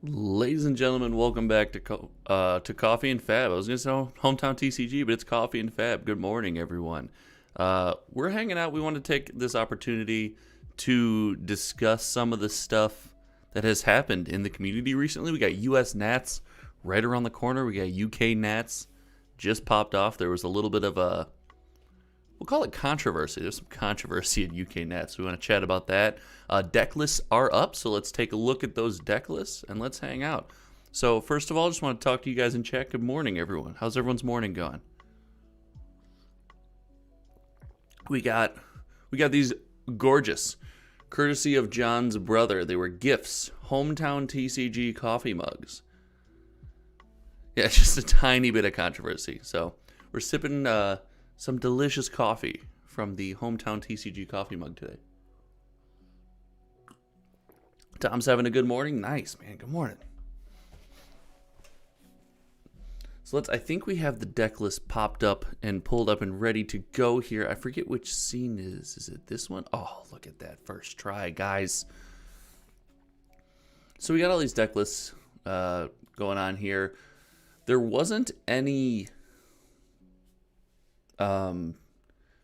Ladies and gentlemen, welcome back to Coffee and Fab. I was going to say Hometown TCG, but it's Coffee and Fab. Good morning, everyone. We're hanging out. We want to take this opportunity to discuss some of the stuff that has happened in the community recently. We got US Nats right around the corner. We got UK Nats just popped off. There was a little bit of a, we'll call it controversy. There's some controversy at UK Nats. We want to chat about that. Deck lists are up, so let's take a look at those deck lists and let's hang out. So first of all, I just want to talk to you guys in chat. Good morning, everyone. How's everyone's morning going? We got these gorgeous, courtesy of John's brother. They were gifts. Hometown TCG coffee mugs. Yeah, just a tiny bit of controversy. So we're sipping some delicious coffee from the Hometown TCG coffee mug today. Tom's having a good morning. Nice, man. Good morning. So I think we have the deck list popped up and pulled up and ready to go here. I forget which scene it is. Is it this one? Oh, look at that first try, guys. So we got all these deck lists going on here. There wasn't any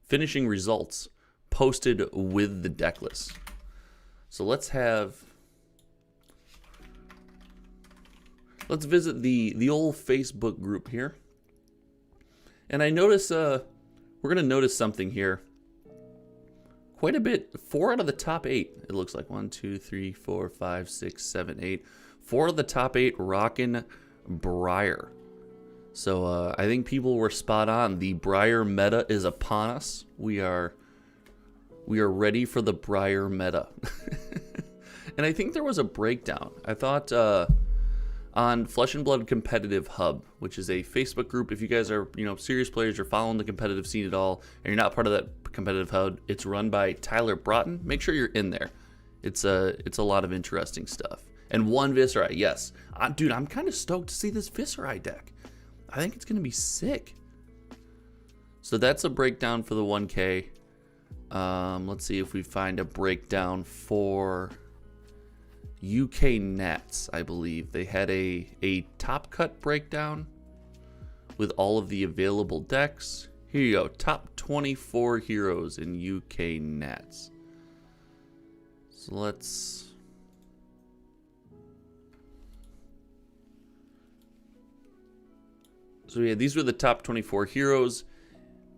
finishing results posted with the deck list. So let's visit the old Facebook group here. And I notice we're going to notice something here. Quite a bit. 4 out of the top 8. It looks like 1, 2, 3, 4, 5, 6, 7, 8. 4 of the top 8 rockin' Briar. So I think people were spot on. The Briar meta is upon us. We are ready for the Briar meta. And I think there was a breakdown. I thought on Flesh and Blood Competitive Hub, which is a Facebook group. If you guys are serious players, you're following the competitive scene at all, and you're not part of that competitive hub, it's run by Tyler Broughton. Make sure you're in there. It's a lot of interesting stuff. And one Viserai, yes, dude, I'm kind of stoked to see this Viserai deck. I think it's gonna be sick. So that's a breakdown for the 1K. Let's see if we find a breakdown for UK Nats. I believe they had a top cut breakdown with all of the available decks. Here you go, top 24 heroes in UK Nats. So yeah, these were the top 24 heroes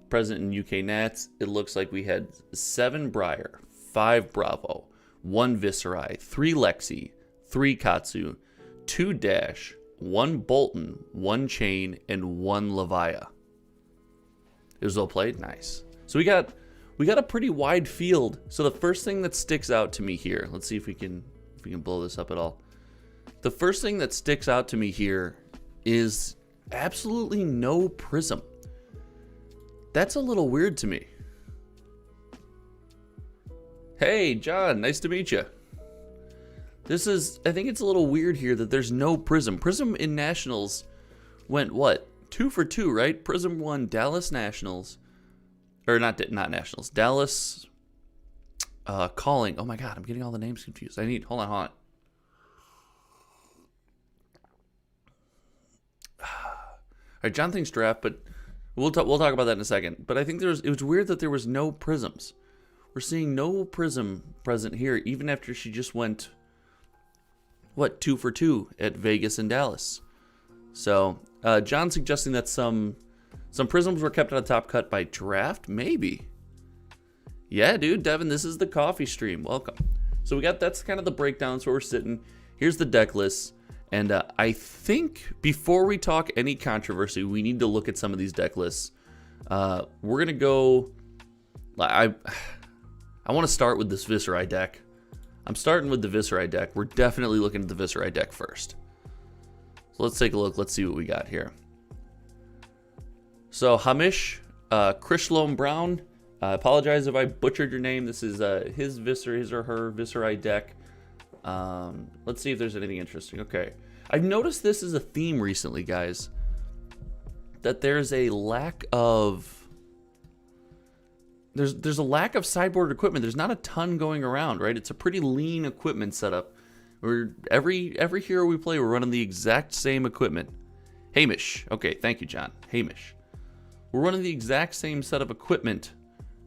present in UK Nats. It looks like we had 7 Briar, 5 Bravo, 1 Viserai, 3 Lexi, 3 Katsu, 2 Dash, 1 Bolton, 1 Chain, and 1 Levia. It was well played. Nice. So we got a pretty wide field. So the first thing that sticks out to me here, let's see if we can blow this up at all. The first thing that sticks out to me here is absolutely no prism. That's a little weird to me. Hey, John, nice to meet you. I think it's a little weird here that there's no prism. Prism in Nationals went what? 2 for 2, right? Prism won Dallas Nationals. Or not Nationals. Dallas Calling. Oh my god, I'm getting all the names confused. Hold on. All right, John thinks draft, but we'll talk about that in a second. But I think it was weird that there was no prisms. We're seeing no prism present here, even after she just went, 2 for 2 at Vegas and Dallas. So, John suggesting that some prisms were kept on a top cut by draft, maybe. Yeah, dude, Devin, this is the coffee stream. Welcome. So that's kind of the breakdowns where we're sitting. Here's the deck list. And I think before we talk any controversy, we need to look at some of these deck lists. We're going to go... I want to start with this Viserai deck. I'm starting with the Viserai deck. We're definitely looking at the Viserai deck first. So let's take a look. Let's see what we got here. So Hamish, Krishlom Brown. I apologize if I butchered your name. This is his or her Viserai deck. Let's see if there's anything interesting. Okay. I've noticed this is a theme recently, guys. That there's a lack of... There's a lack of sideboard equipment. There's not a ton going around, right? It's a pretty lean equipment setup. Every hero we play, we're running the exact same equipment. Hamish. Okay, thank you, John. Hamish. We're running the exact same set of equipment,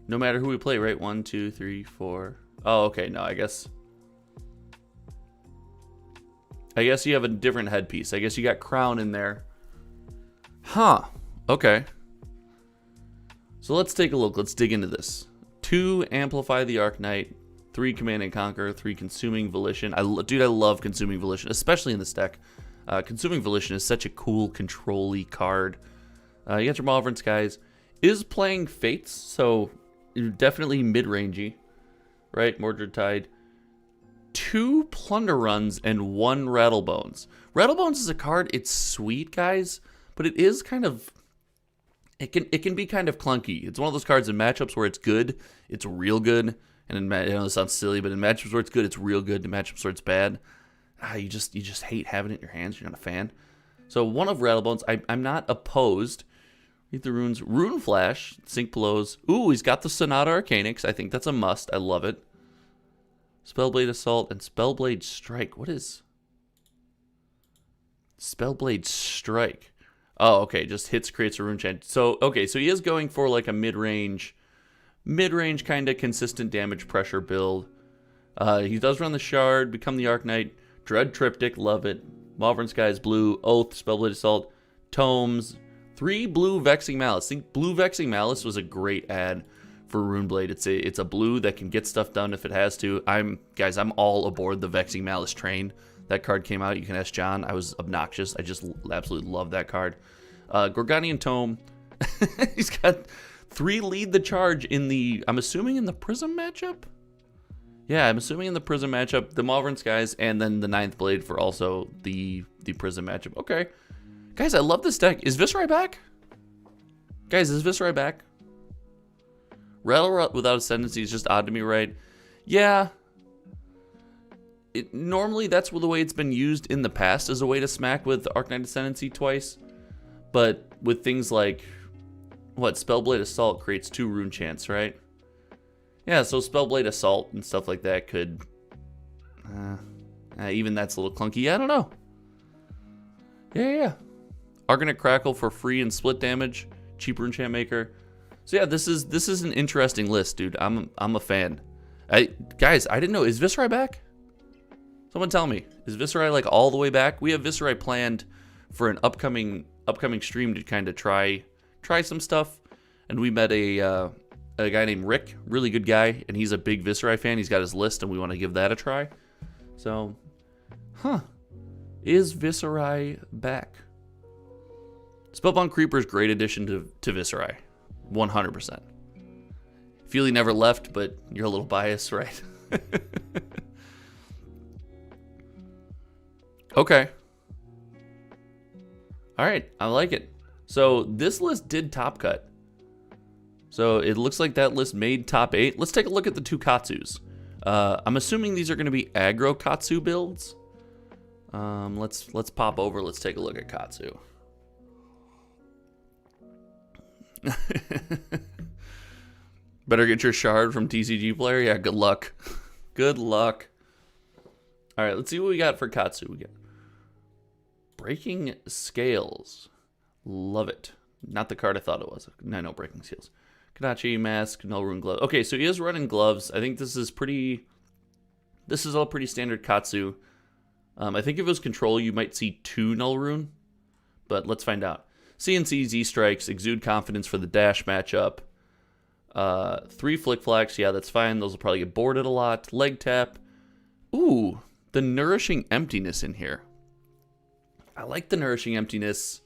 no matter who we play, right? 1, 2, 3, 4. Oh, okay. No, I guess you have a different headpiece. I guess you got crown in there. Huh. Okay. So let's take a look. Let's dig into this. 2, Amplify the Arc Knight. 3, Command and Conquer. 3, Consuming Volition. Dude, I love Consuming Volition, especially in this deck. Consuming Volition is such a cool, control-y card. You got your Malvern Skies. Is playing Fates, so definitely mid-rangey. Right? Mordred Tide. 2 Plunder Runs and 1 Rattlebones. Rattlebones is a card, it's sweet, guys, but it is kind of... It can be kind of clunky. It's one of those cards in matchups where it's good, it's real good, and in I know this sounds silly, but in matchups where it's good, it's real good. In matchups where it's bad, you just hate having it in your hands. You're not a fan. So 1 of Rattlebones, I'm not opposed. Read the runes. Rune Flash, Sync Blows. Ooh, he's got the Sonata Arcanix. I think that's a must. I love it. Spellblade Assault and Spellblade Strike. What is Spellblade Strike? Oh, okay, just hits, creates a rune chant. So, okay, so he is going for like a mid-range kind of consistent damage pressure build. He does run the Shard, Become the Arc Knight, Dread Triptych, love it. Malvern Skies Blue, Oath, Spellblade Assault, Tomes, 3 Blue Vexing Malice. I think Blue Vexing Malice was a great add for Runeblade. It's a blue that can get stuff done if it has to. I'm all aboard the Vexing Malice train. That card came out. You can ask John. I was obnoxious. I just absolutely love that card. Gorganian Tome. He's got 3 Lead the Charge in the, I'm assuming in the Prism matchup? Yeah, I'm assuming in the Prism matchup. The Malvern Skies and then the 9th Blade for also the Prism matchup. Okay. Guys, I love this deck. Is Viserai back? Guys, is Viserai back? Rattle without Ascendancy is just odd to me, right? Yeah. Normally, that's the way it's been used in the past as a way to smack with Arcanite Ascendancy twice. But with things like, Spellblade Assault creates 2 rune chants, right? Yeah, so Spellblade Assault and stuff like that could... even that's a little clunky. Yeah, I don't know. Yeah. Arcanite Crackle for free and split damage. Cheap rune chant maker. So yeah, this is an interesting list, dude. I'm a fan. Guys, I didn't know. Is Viserai back? Someone tell me. Is Viserai like all the way back? We have Viserai planned for an upcoming stream to kind of try some stuff. And we met a guy named Rick, really good guy, and he's a big Viserai fan. He's got his list, and we want to give that a try. So, is Viserai back? Spellbound Creeper's great addition to Viserai. 100%. Feel he never left, but you're a little biased, right? Okay. Alright, I like it. So this list did top cut. So it looks like that list made top 8. Let's take a look at the 2 Katsus. I'm assuming these are going to be aggro Katsu builds. Let's pop over. Let's take a look at Katsu. Better get your shard from TCG player. Yeah, good luck. Good luck. All right, let's see what we got for Katsu. We got Breaking Scales. Love it. Not the card I thought it was. I know Breaking Scales. Kadachi, Mask, Null Rune Glove. Okay, so he is running gloves. I think this is all pretty standard Katsu. I think if it was control, you might see 2 Null Rune, but let's find out. CNC, Z-Strikes, Exude Confidence for the dash matchup. 3 Flick Flacks, yeah, that's fine. Those will probably get boarded a lot. Leg Tap. Ooh, the Nourishing Emptiness in here. I like the Nourishing Emptiness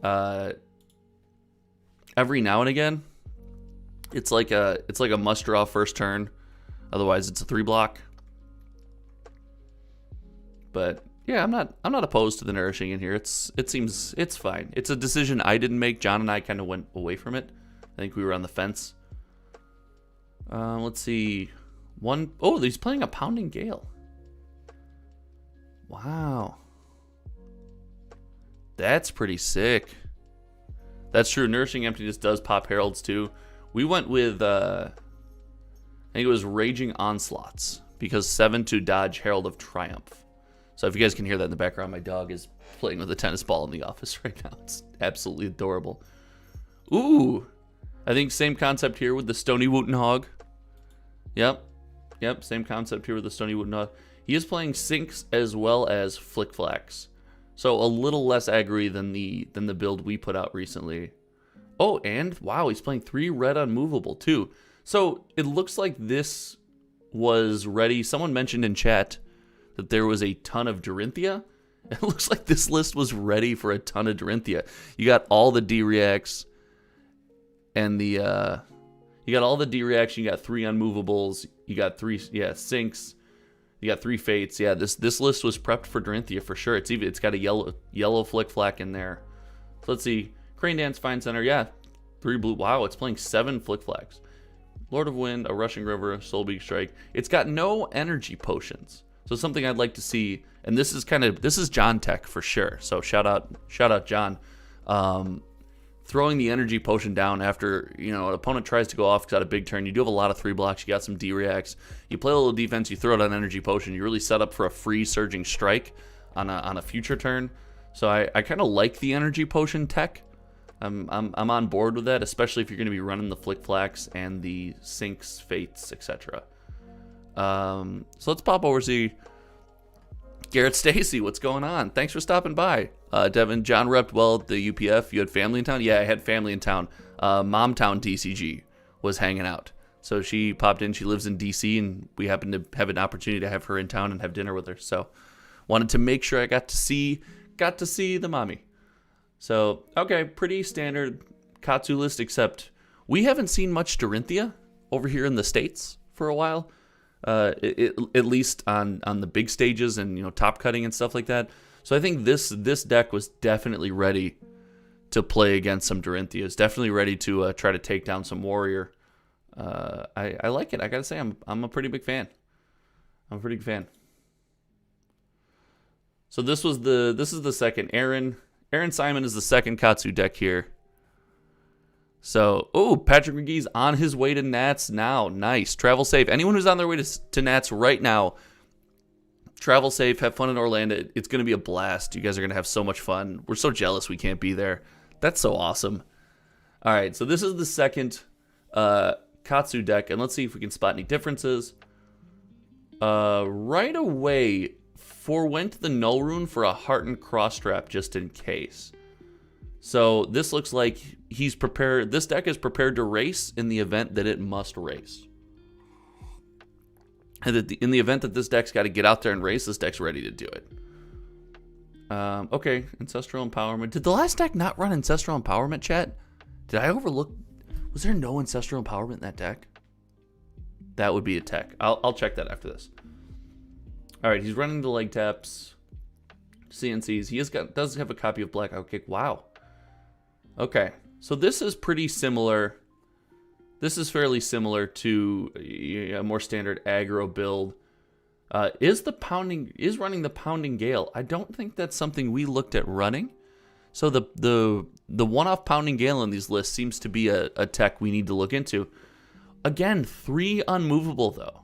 every now and again. It's like a must draw first turn. Otherwise, it's a 3-block. But yeah, I'm not opposed to the Nourishing in here. It seems it's fine. It's a decision I didn't make. John and I kind of went away from it. I think we were on the fence. Let's see. Oh, he's playing a Pounding Gale. Wow. That's pretty sick. That's true. Nourishing Emptiness does pop Heralds too. We went with, I think it was Raging Onslaughts, because 7 to dodge Herald of Triumph. So if you guys can hear that in the background, my dog is playing with a tennis ball in the office right now. It's absolutely adorable. Ooh, I think same concept here with the Stony Wooten Hog. Yep, same concept here with the Stony Wooten Hog. He is playing Sinks as well as Flick Flax. So a little less aggro than the build we put out recently. Oh, and wow, he's playing 3 red unmovable too. So it looks like this was ready. Someone mentioned in chat that there was a ton of Dorinthia. It looks like this list was ready for a ton of Dorinthia. You got all the D-Reacts and the you got all the D-Reacts, you got 3 unmovables, you got 3 Sinks, you got 3 Fates. Yeah, this list was prepped for Dorinthia for sure. It's got a yellow Flick Flack in there. So let's see. Crane Dance, Fine Center, yeah. 3 blue. Wow, it's playing 7 Flick Flacks. Lord of Wind, a Rushing River, Soulbeak Strike. It's got no energy potions. So something I'd like to see, and this is John Tech for sure. So shout out John. Throwing the energy potion down after, an opponent tries to go off, got a big turn. You do have a lot of 3 blocks. You got some D-Reacts. You play a little defense. You throw it on energy potion. You really set up for a free Surging Strike on a future turn. So I kind of like the energy potion tech. I'm on board with that, especially if you're going to be running the Flick Flacks and the Sinks, Fates, etc. So let's pop over to see Garrett Stacy. What's going on? Thanks for stopping by. Devin, John repped well at the UPF. You had family in town? Yeah, I had family in town. Momtown DCG was hanging out. So she popped in. She lives in DC, and we happened to have an opportunity to have her in town and have dinner with her. So wanted to make sure I got to see the mommy. So, okay, pretty standard Katsu list, except we haven't seen much Dorinthia over here in the States for a while. At least on the big stages and top cutting and stuff like that. So I think this deck was definitely ready to play against some Dorinthia. It's definitely ready to try to take down some warrior. I like it. I gotta say I'm a pretty big fan. I'm a pretty big fan. So this is the second. Aaron Simon is the second Katsu deck here. So, Patrick McGee's on his way to Nats now. Nice. Travel safe. Anyone who's on their way to Nats right now, travel safe. Have fun in Orlando. It's going to be a blast. You guys are going to have so much fun. We're so jealous we can't be there. That's so awesome. All right, so this is the second Katsu deck, and let's see if we can spot any differences. Right away, forewent the Null Rune for a Heartened Cross Strap just in case. So this looks like he's prepared. This deck is prepared to race in the event that it must race. And that in the event that this deck's got to get out there and race, this deck's ready to do it. Okay, Ancestral Empowerment. Did the last deck not run Ancestral Empowerment, chat? Did I overlook? Was there no Ancestral Empowerment in that deck? That would be a tech. I'll check that after this. All right, he's running the leg taps, CNCs. He does have a copy of Black Outkick. Wow. Okay, so this is pretty similar. This is fairly similar to a more standard aggro build. Is running the Pounding Gale? I don't think that's something we looked at running. So the one-off Pounding Gale in these lists seems to be a tech we need to look into. Again, 3 unmovable though.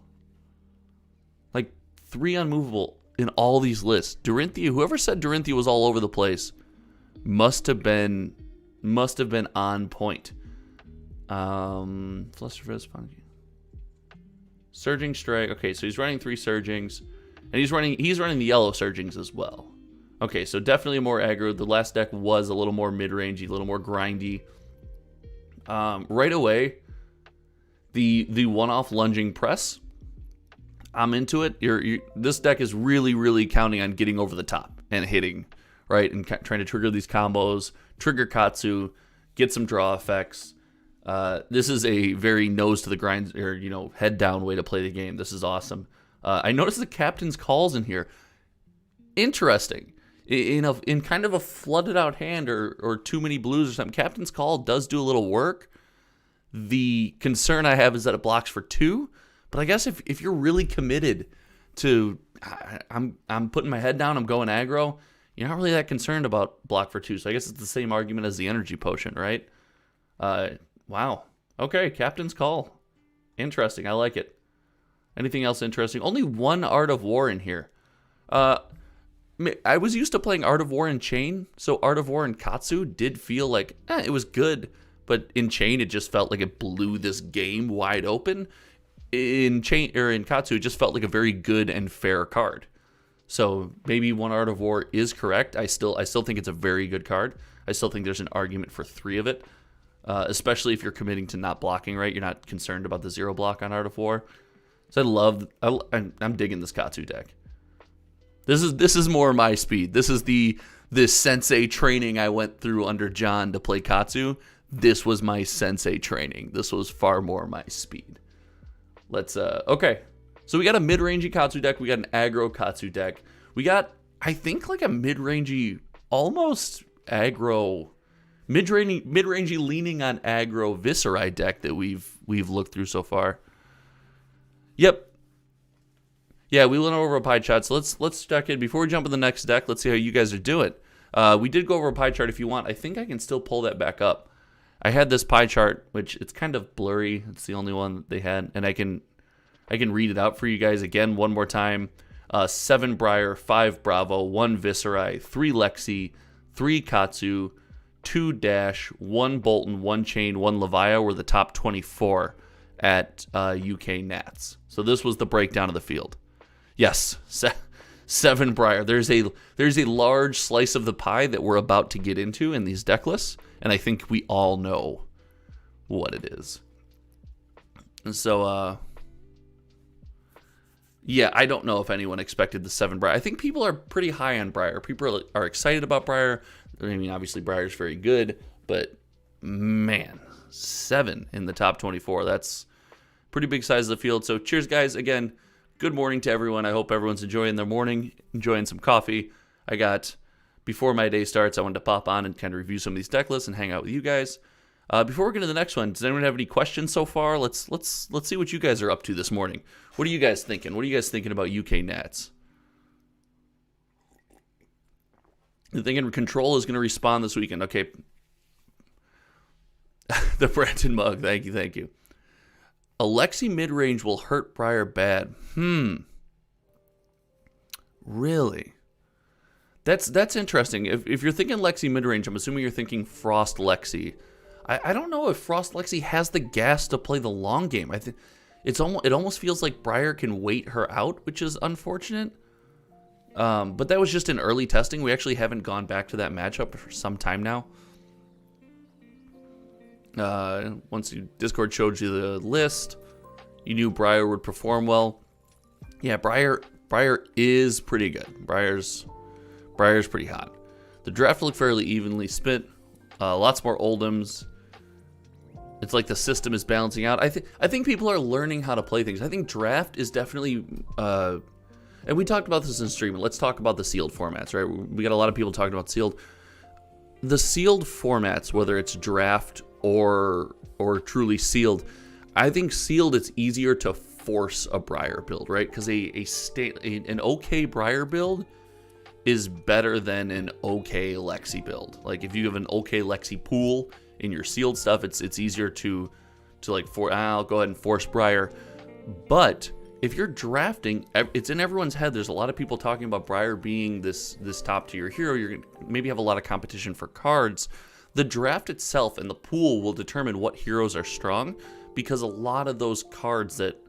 Like 3 unmovable in all these lists. Dorinthia, whoever said Dorinthia was all over the place, must have been on point. Flusterfist, Surging Strike. Okay, so he's running 3 Surgings, and he's running the yellow Surgings as well. Okay, so definitely more aggro. The last deck was a little more mid-rangey, a little more grindy. Right away, the one-off Lunging Press. I'm into it. This deck is really, really counting on getting over the top and hitting, right, and trying to trigger these combos, trigger Katsu, get some draw effects. This is a very nose to the grind, or head down way to play the game. This is awesome. I noticed the Captain's Calls in here. Interesting. In kind of a flooded out hand or too many blues or something, Captain's Call does do a little work. The concern I have is that it blocks for 2. But I guess if you're really committed to, I'm putting my head down, I'm going aggro, you're not really that concerned about block for 2. So I guess it's the same argument as the energy potion, right? Wow. Okay, Captain's Call. Interesting. I like it. Anything else interesting? Only 1 Art of War in here. I was used to playing Art of War and Chain, so Art of War and Katsu did feel like, it was good, but in Chain, it just felt like it blew this game wide open. In Chain, or in Katsu, it just felt like a very good and fair card. So maybe one Art of War is correct. I still think it's a very good card. I still think there's an argument for 3 of it, especially if you're committing to not blocking, right? You're not concerned about the 0 block on Art of War. So I'm digging this Katsu deck. This is more my speed. This is this sensei training I went through under John to play Katsu. This was my sensei training. This was far more my speed. Okay. So we got a mid-rangey Katsu deck. We got an aggro Katsu deck. We got, I think, like a mid-rangey, almost aggro, mid-rangey leaning on aggro Viserai deck that we've looked through so far. Yep. Yeah, we went over a pie chart, so let's check in. Before we jump in the next deck, let's see how you guys are doing. We did go over a pie chart if you want. I think I can still pull that back up. I had this pie chart, which it's kind of blurry. It's the only one that they had, and I can read it out for you guys again one more time. 7 Briar, 5 Bravo, 1 Viserai, 3 Lexi, 3 Katsu, 2 Dash, 1 Bolton, 1 Chain, 1 Levia were the top 24 at UK Nats. So this was the breakdown of the field. Yes, 7 Briar. There's a large slice of the pie that we're about to get into in these deck lists, and I think we all know what it is. And so, yeah, I don't know if anyone expected the 7 Briar. I think people are pretty high on Briar. People are excited about Briar. I mean, obviously Briar's very good, but man, 7 in the top 24. That's pretty big size of the field. So cheers, guys. Again, good morning to everyone. I hope everyone's enjoying their morning, enjoying some coffee. Before my day starts, I wanted to pop on and kind of review some of these deck lists and hang out with you guys. Before we get to the next one, does anyone have any questions so far? Let's see what you guys are up to this morning. What are you guys thinking? What are you guys thinking about UK Nats? You're thinking Control is going to respawn this weekend. Okay. The Brandon Mug. Thank you. Alexi mid-range will hurt Briar bad. Really? That's interesting. If you're thinking Lexi mid-range, I'm assuming you're thinking Frost Lexi. I don't know if Frost Lexi has the gas to play the long game. I think it almost feels like Briar can wait her out, which is unfortunate. But that was just in early testing. We actually haven't gone back to that matchup for some time now. Once Discord showed you the list, you knew Briar would perform well. Yeah, Briar is pretty good. Briar's pretty hot. The draft looked fairly evenly split. Lots more Oldhams. It's like the system is balancing out. I think people are learning how to play things. I think draft is definitely, and we talked about this in streaming. Let's talk about the sealed formats, right? We got a lot of people talking about sealed. The sealed formats, whether it's draft or truly sealed, I think sealed it's easier to force a Briar build, right? Because an okay Briar build is better than an okay Lexi build. Like if you have an okay Lexi pool in your sealed stuff, it's easier to I'll go ahead and force Briar. But if you're drafting, it's in everyone's head. There's a lot of people talking about Briar being this top tier hero. You're gonna maybe have a lot of competition for cards. The draft itself and the pool will determine what heroes are strong, because a lot of those cards that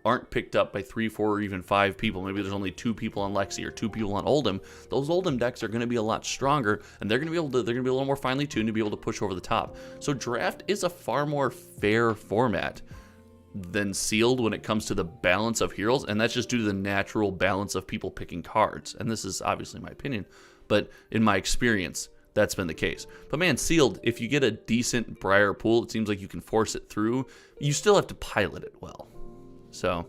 aren't picked up by 3, 4, or even 5 people, maybe there's only 2 people on Lexi or 2 people on Oldham, those Oldham decks are going to be a lot stronger, and they're going to be a little more finely tuned to be able to push over the top. So draft is a far more fair format than sealed when it comes to the balance of heroes, and that's just due to the natural balance of people picking cards. And this is obviously my opinion, but in my experience, that's been the case. But man, sealed, if you get a decent Briar pool, it seems like you can force it through. You still have to pilot it well. So,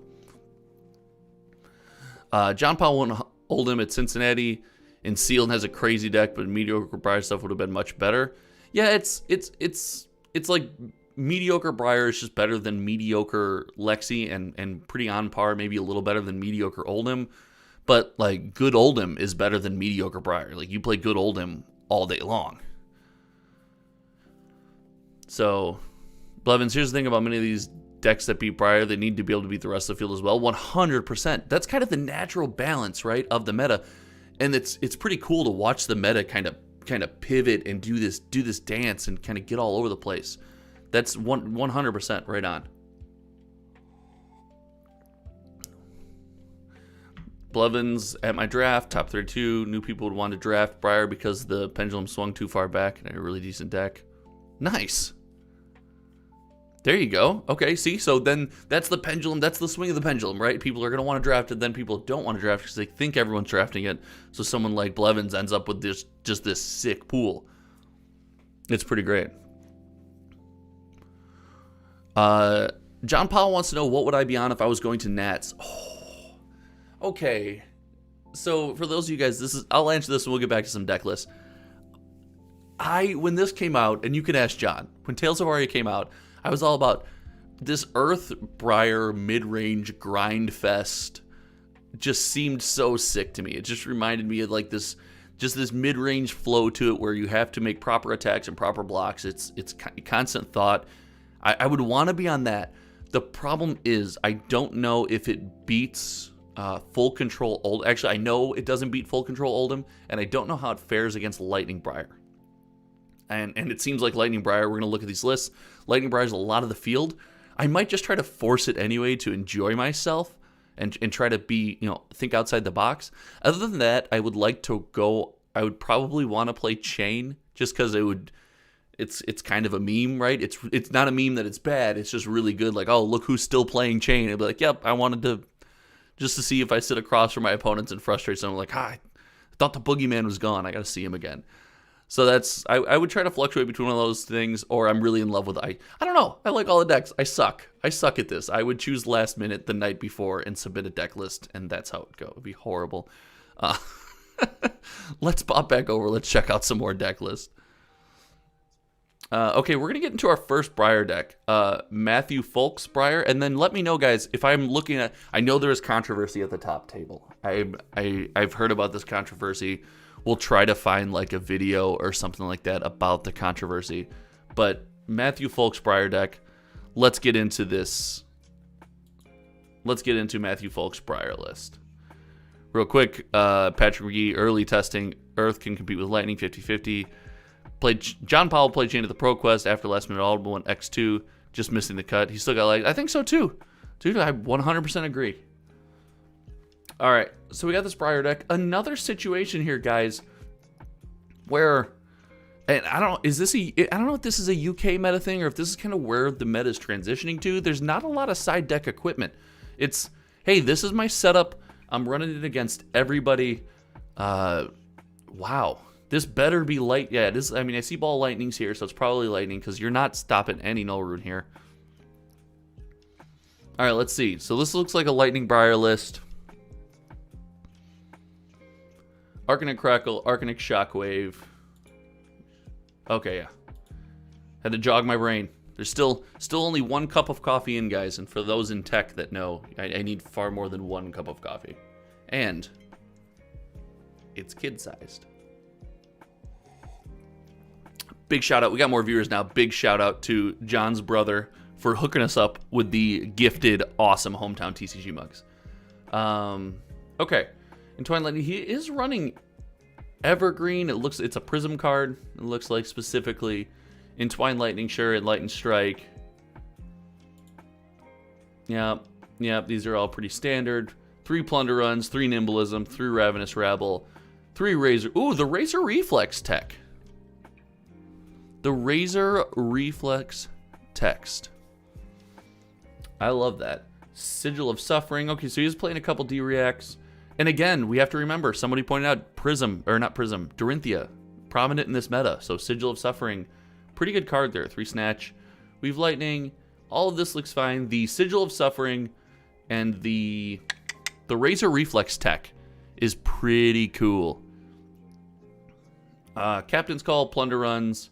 John Paul won Oldham at Cincinnati, and sealed has a crazy deck, but mediocre Briar stuff would have been much better. Yeah, it's like mediocre Briar is just better than mediocre Lexi, and pretty on par, maybe a little better than mediocre Oldham. But like good Oldham is better than mediocre Briar. Like you play good Oldham all day long. So, Blevins, here's the thing about many of these decks that beat Briar, they need to be able to beat the rest of the field as well. 100%. That's kind of the natural balance, right, of the meta. And it's pretty cool to watch the meta kind of pivot and do this dance and kind of get all over the place. That's 100% right on. Blevins at my draft, top 32. New people would want to draft Briar because the pendulum swung too far back and had a really decent deck. Nice. There you go. Okay, see? So then that's the pendulum. That's the swing of the pendulum, right? People are going to want to draft it. Then people don't want to draft because they think everyone's drafting it. So someone like Blevins ends up with just this sick pool. It's pretty great. John Powell wants to know, what would I be on if I was going to Nats? Oh. Okay, so for those of you guys, I'll answer this and we'll get back to some deck lists. When this came out, and you can ask John, when Tales of Aria came out, I was all about this Earth Briar mid-range grind fest. Just seemed so sick to me. It just reminded me of like this mid-range flow to it where you have to make proper attacks and proper blocks. It's constant thought. I would want to be on that. The problem is I don't know if it beats Full Control Oldhim. Actually, I know it doesn't beat Full Control Oldhim, and I don't know how it fares against Lightning Briar. And it seems like Lightning Briar, we're going to look at these lists. Lightning Briar is a lot of the field. I might just try to force it anyway to enjoy myself and try to be, think outside the box. Other than that, I would probably want to play Chain just because it's kind of a meme, right? It's not a meme that it's bad. It's just really good. Like, oh, look who's still playing Chain. I'd be like, yep, I wanted to just to see if I sit across from my opponents and frustrate someone. Like, I thought the boogeyman was gone. I got to see him again. So I would try to fluctuate between one of those things, or I'm really in love with I don't know. I like all the decks. I suck at this. I would choose last minute the night before and submit a deck list, and that's how it would go. It would be horrible. Let's pop back over. Let's check out some more deck lists. Okay, we're going to get into our first Briar deck, Matthew Folks Briar, and then let me know, guys, if I'm looking at, I know there is controversy at the top table. I've heard about this controversy. We'll try to find like a video or something like that about the controversy, but Matthew Folks Briar deck, let's get into this. Let's get into Matthew Folks Briar list. Real quick, Patrick McGee, early testing, Earth can compete with Lightning 50-50. John Powell played Chain at the Pro Quest after last minute Audible went X2, just missing the cut. He still got I think so too. Dude, I 100% agree. All right, so we got this Briar deck. Another situation here, guys, where, and I don't know if this is a UK meta thing or if this is kind of where the meta is transitioning to. There's not a lot of side deck equipment. It's, hey, this is my setup. I'm running it against everybody. Wow. This better be light. Yeah, this. I mean, I see ball lightnings here, so it's probably lightning because you're not stopping any null rune here. All right, let's see. So this looks like a Lightning Briar list. Arcanic Crackle, Arcanic Shockwave. Okay, yeah. Had to jog my brain. There's still only one cup of coffee in, guys. And for those in tech that know, I need far more than one cup of coffee. And it's kid-sized. Big shout out. We got more viewers now. Big shout out to John's brother for hooking us up with the gifted, awesome hometown TCG mugs. Okay. In Twine Lightning, he is running Evergreen. It's a Prism card. It looks like specifically in Twine Lightning, sure, and Light and Strike. Yeah, these are all pretty standard. 3 Plunder Runs, 3 Nimblism, 3 Ravenous Rabble, 3 Razor. Ooh, the Razor Reflex tech. The Razor Reflex text. I love that. Sigil of Suffering. Okay, so he's playing a couple D-Reacts. And again, we have to remember, somebody pointed out Dorinthia, prominent in this meta. So Sigil of Suffering, pretty good card there. 3 Snatch, Weave Lightning. All of this looks fine. The Sigil of Suffering and the Razor Reflex tech is pretty cool. Captain's Call, Plunder Runs.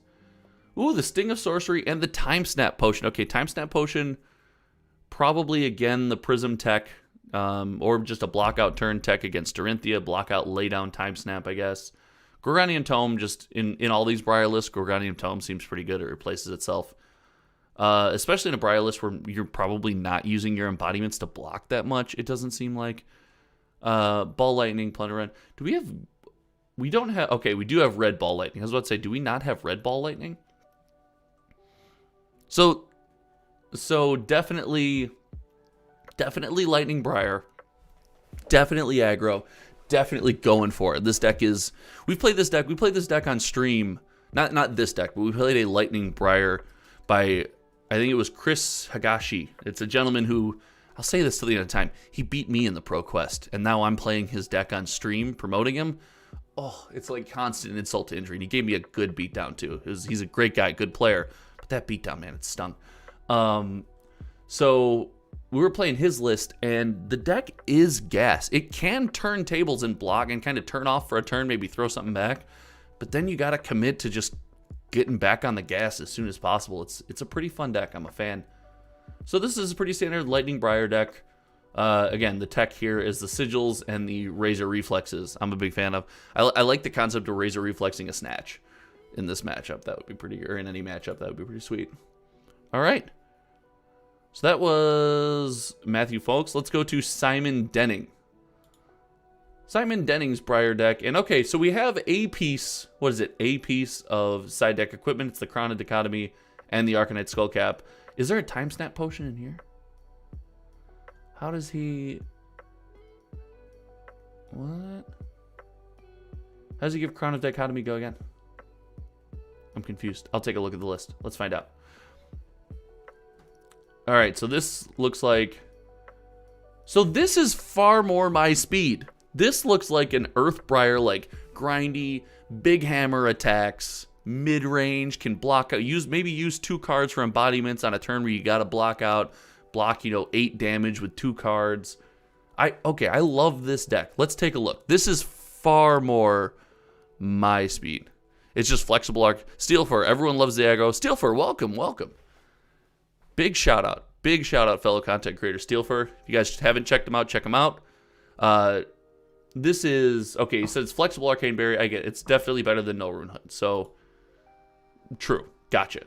Ooh, the Sting of Sorcery and the Time Snap Potion. Okay, Time Snap Potion, probably again the Prism tech, or just a blockout turn tech against Dorinthia, blockout laydown Time Snap, I guess. Gorganian Tome, just in all these Briar lists, Gorganian Tome seems pretty good. It replaces itself. Especially in a Briar list where you're probably not using your embodiments to block that much, it doesn't seem like. Ball Lightning, Plunder Run. Do we have We don't have... Okay, we do have red ball lightning. I was about to say, do we not have red ball lightning? So definitely Lightning Briar. Definitely aggro. Definitely going for it. This deck is... We played this deck on stream. Not this deck, but we played a Lightning Briar by... I think it was Chris Hagashi. It's a gentleman who... I'll say this till the end of time. He beat me in the Pro Quest, and now I'm playing his deck on stream, promoting him. Oh, it's like constant insult to injury. And he gave me a good beatdown, too. He's a great guy, good player. But that beatdown, man, it stung. So we were playing his list, and the deck is gas. It can turn tables and block and kind of turn off for a turn, maybe throw something back. But then you got to commit to just getting back on the gas as soon as possible. It's a pretty fun deck. I'm a fan. So this is a pretty standard Lightning Briar deck. Again, the tech here is the sigils and the Razor Reflexes. I'm a big fan of. I like the concept of Razor Reflexing a Snatch in this matchup. That would be pretty, or in any matchup, that would be pretty sweet. All right. So that was Matthew Folks. Let's go to Simon Denning. Simon Denning's Briar deck. And okay, so we have a piece, what is it? A piece of side deck equipment. It's the Crown of Dichotomy and the Arcanite Skullcap. Is there a Time Snap potion in here? How does he... What? How does he give Crown of Dichotomy go again? I'm confused. I'll take a look at the list. Let's find out. Alright, so this looks like... So this is far more my speed. This looks like an Earthbriar, like grindy, big hammer attacks, mid-range, can block out, maybe use 2 cards for embodiments on a turn where you gotta block, 8 damage with 2 cards. I love this deck. Let's take a look. This is far more my speed. It's just flexible arc. Steelfur, everyone loves the aggro. Steelfur, welcome. Big shout out, fellow content creator Steelfur. If you guys haven't checked him out, check him out. This is, okay, he said it's flexible Arcane Berry. I get it. It's definitely better than No Rune Hood. So, true. Gotcha.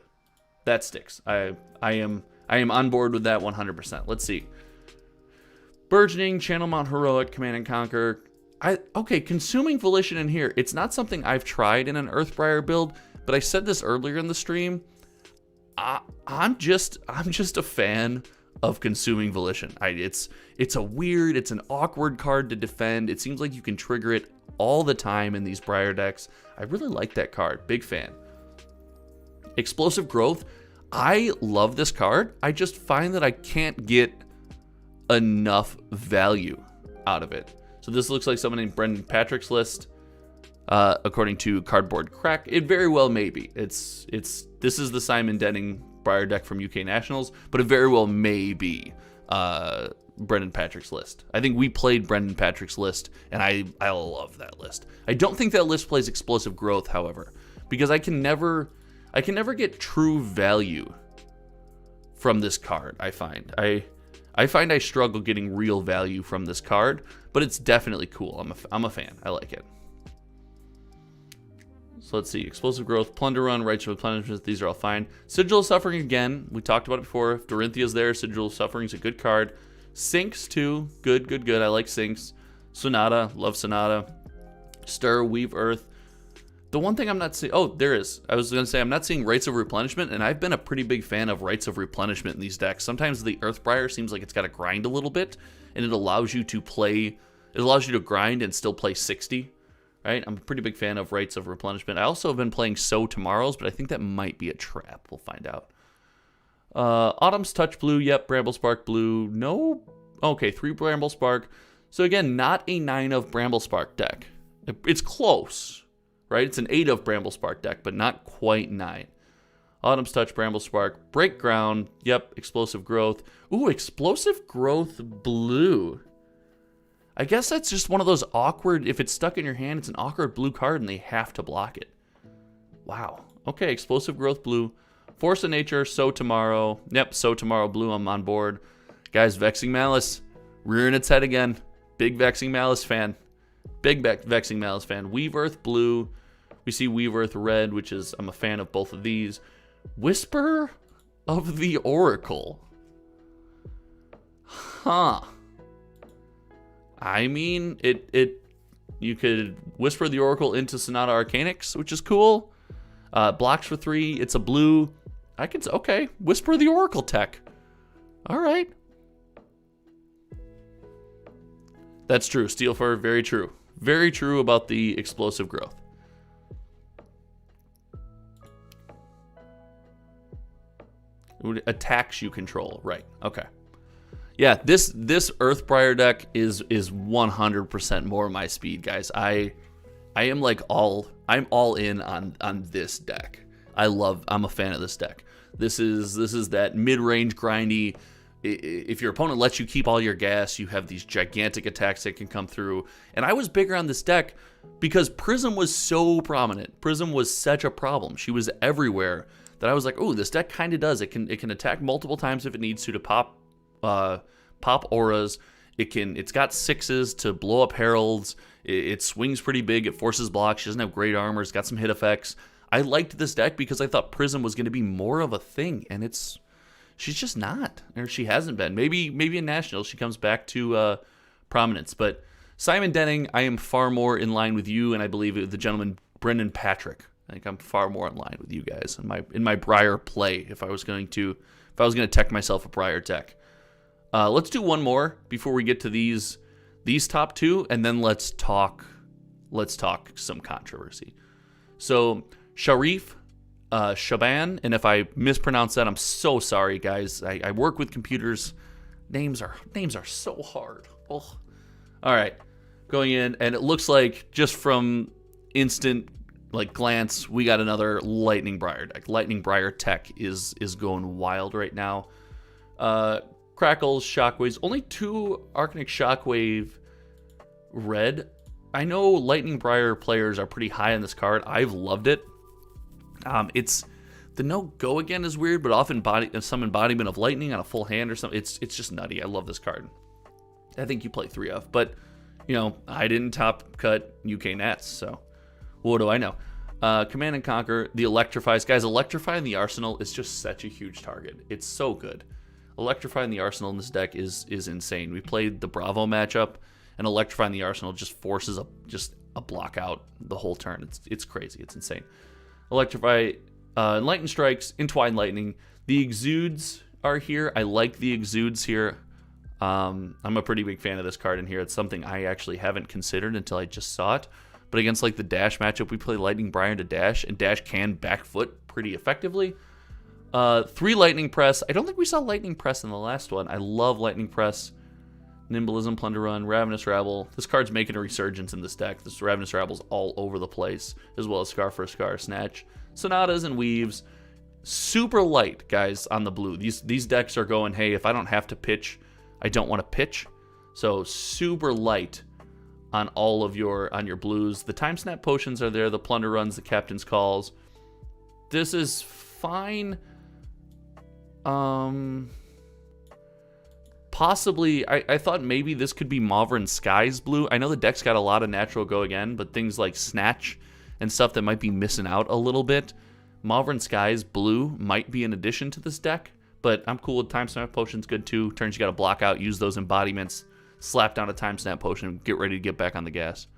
That sticks. I am on board with that 100%. Let's see. Burgeoning, Channel Mount Heroic, Command and Conquer. Consuming Volition in here. It's not something I've tried in an Earthbriar build, but I said this earlier in the stream. I'm just a fan of Consuming Volition. It's an awkward card to defend. It seems like you can trigger it all the time in these Briar decks. I really like that card. Big fan. Explosive Growth. I love this card. I just find that I can't get enough value out of it. So this looks like someone named Brendan Patrick's list. According to Cardboard Crack, it very well may be. This is the Simon Denning Briar deck from UK Nationals, but it very well may be Brendan Patrick's list. I think we played Brendan Patrick's list, and I love that list. I don't think that list plays Explosive Growth, however, because I can never get true value from this card. I find I struggle getting real value from this card, but it's definitely cool. I'm a fan. I like it. So let's see. Explosive Growth, Plunder Run, Rites of Replenishment. These are all fine. Sigil of Suffering again. We talked about it before. If Dorinthia's there, Sigil of Suffering is a good card. Sinks too. Good. I like Sinks. Sonata. Love Sonata. Stir, Weave Earth. The one thing I'm not seeing... Oh, there is. I was going to say I'm not seeing Rites of Replenishment, and I've been a pretty big fan of Rites of Replenishment in these decks. Sometimes the Earthbriar seems like it's got to grind a little bit, and it allows you to play... It allows you to grind and still play 60. Right? I'm a pretty big fan of Rites of Replenishment. I also have been playing So Tomorrows, but I think that might be a trap. We'll find out. Autumn's Touch Blue. Yep. Bramblespark Blue. No. Okay, 3 Bramblespark. So again, not a 9 of Bramblespark deck. It's close, right? It's an 8 of Bramblespark deck, but not quite 9. Autumn's Touch, Bramblespark. Break Ground. Yep. Explosive Growth. Ooh, Explosive Growth Blue. I guess that's just one of those awkward, if it's stuck in your hand, it's an awkward blue card and they have to block it. Wow. Okay, Explosive Growth Blue. Force of Nature, So Tomorrow. Yep, So Tomorrow Blue, I'm on board. Guys, Vexing Malice, rearing its head again. Big Vexing Malice fan. Vexing Malice fan. Weave Earth Blue. We see Weave Earth Red, which is, I'm a fan of both of these. Whisper of the Oracle. Huh. I mean, it You could Whisper the Oracle into Sonata Arcanix, which is cool. Blocks for 3. It's a blue. Okay, Whisper the Oracle tech. All right. That's true. Steel Fur, very true. Very true about the explosive growth. Attacks you control. Right. Okay. Yeah, this Earthbriar deck is 100% more my speed, guys. I'm all in on this deck. I'm a fan of this deck. This is that mid-range grindy. If your opponent lets you keep all your gas, you have these gigantic attacks that can come through. And I was bigger on this deck because Prism was so prominent. Prism was such a problem. She was everywhere that I was like, oh, this deck kind of does. It can attack multiple times if it needs to pop auras. It's got 6s to blow up heralds. It swings pretty big. It forces blocks. She doesn't have great armor. It's got some hit effects. I liked this deck because I thought Prism was going to be more of a thing, and she's just not, or she hasn't been. Maybe in Nationals she comes back to prominence. But Simon Denning, I am far more in line with you, and I believe the gentleman Brendan Patrick. I think I'm far more in line with you guys in my Briar play. If I was going to tech myself a Briar deck. Let's do one more before we get to these top 2, and then let's talk some controversy. So Sharif Shaban, and if I mispronounce that, I'm so sorry, guys. I work with computers. Names are so hard. Oh. All right, going in, and it looks like just from instant glance, we got another Lightning Briar deck. Lightning Briar tech is going wild right now. Crackles, Shockwaves, only 2 Arcanic Shockwave red. I know Lightning Briar players are pretty high on this card. I've loved it. It's the no go again is weird, but often some embodiment of lightning on a full hand or something. It's just nutty. I love this card. I think you play 3 of, but I didn't top cut UK Nats, so what do I know? Command and Conquer, the Electrifies. Guys, Electrify in the Arsenal is just such a huge target. It's so good. Electrify in the Arsenal in this deck is insane. We played the Bravo matchup, and Electrify in the Arsenal just forces a block out the whole turn. It's crazy. It's insane. Electrify, Lightning Strikes, Entwined Lightning. The Exudes are here. I like the Exudes here. I'm a pretty big fan of this card in here. It's something I actually haven't considered until I just saw it. But against the Dash matchup, we play Lightning Briar into Dash, and Dash can back foot pretty effectively. 3 Lightning Press. I don't think we saw Lightning Press in the last one. I love Lightning Press. Nimblism, Plunder Run, Ravenous Rabble. This card's making a resurgence in this deck. This Ravenous Rabble's all over the place, as well as Scar for a Scar, Snatch. Sonatas and Weaves. Super light, guys, on the blue. These decks are going, hey, if I don't have to pitch, I don't want to pitch. So super light on all of your blues. The Time Snap Potions are there, the Plunder Runs, the Captain's Calls. This is fine. Possibly, I thought maybe this could be Mauvrin Skies blue. I know the deck's got a lot of natural go again, but things like Snatch and stuff that might be missing out a little bit. Mauvrin Skies blue might be an addition to this deck, but I'm cool with Time Snap Potion's good too. Turns you got to block out, use those embodiments, slap down a Time Snap Potion, and get ready to get back on the gas.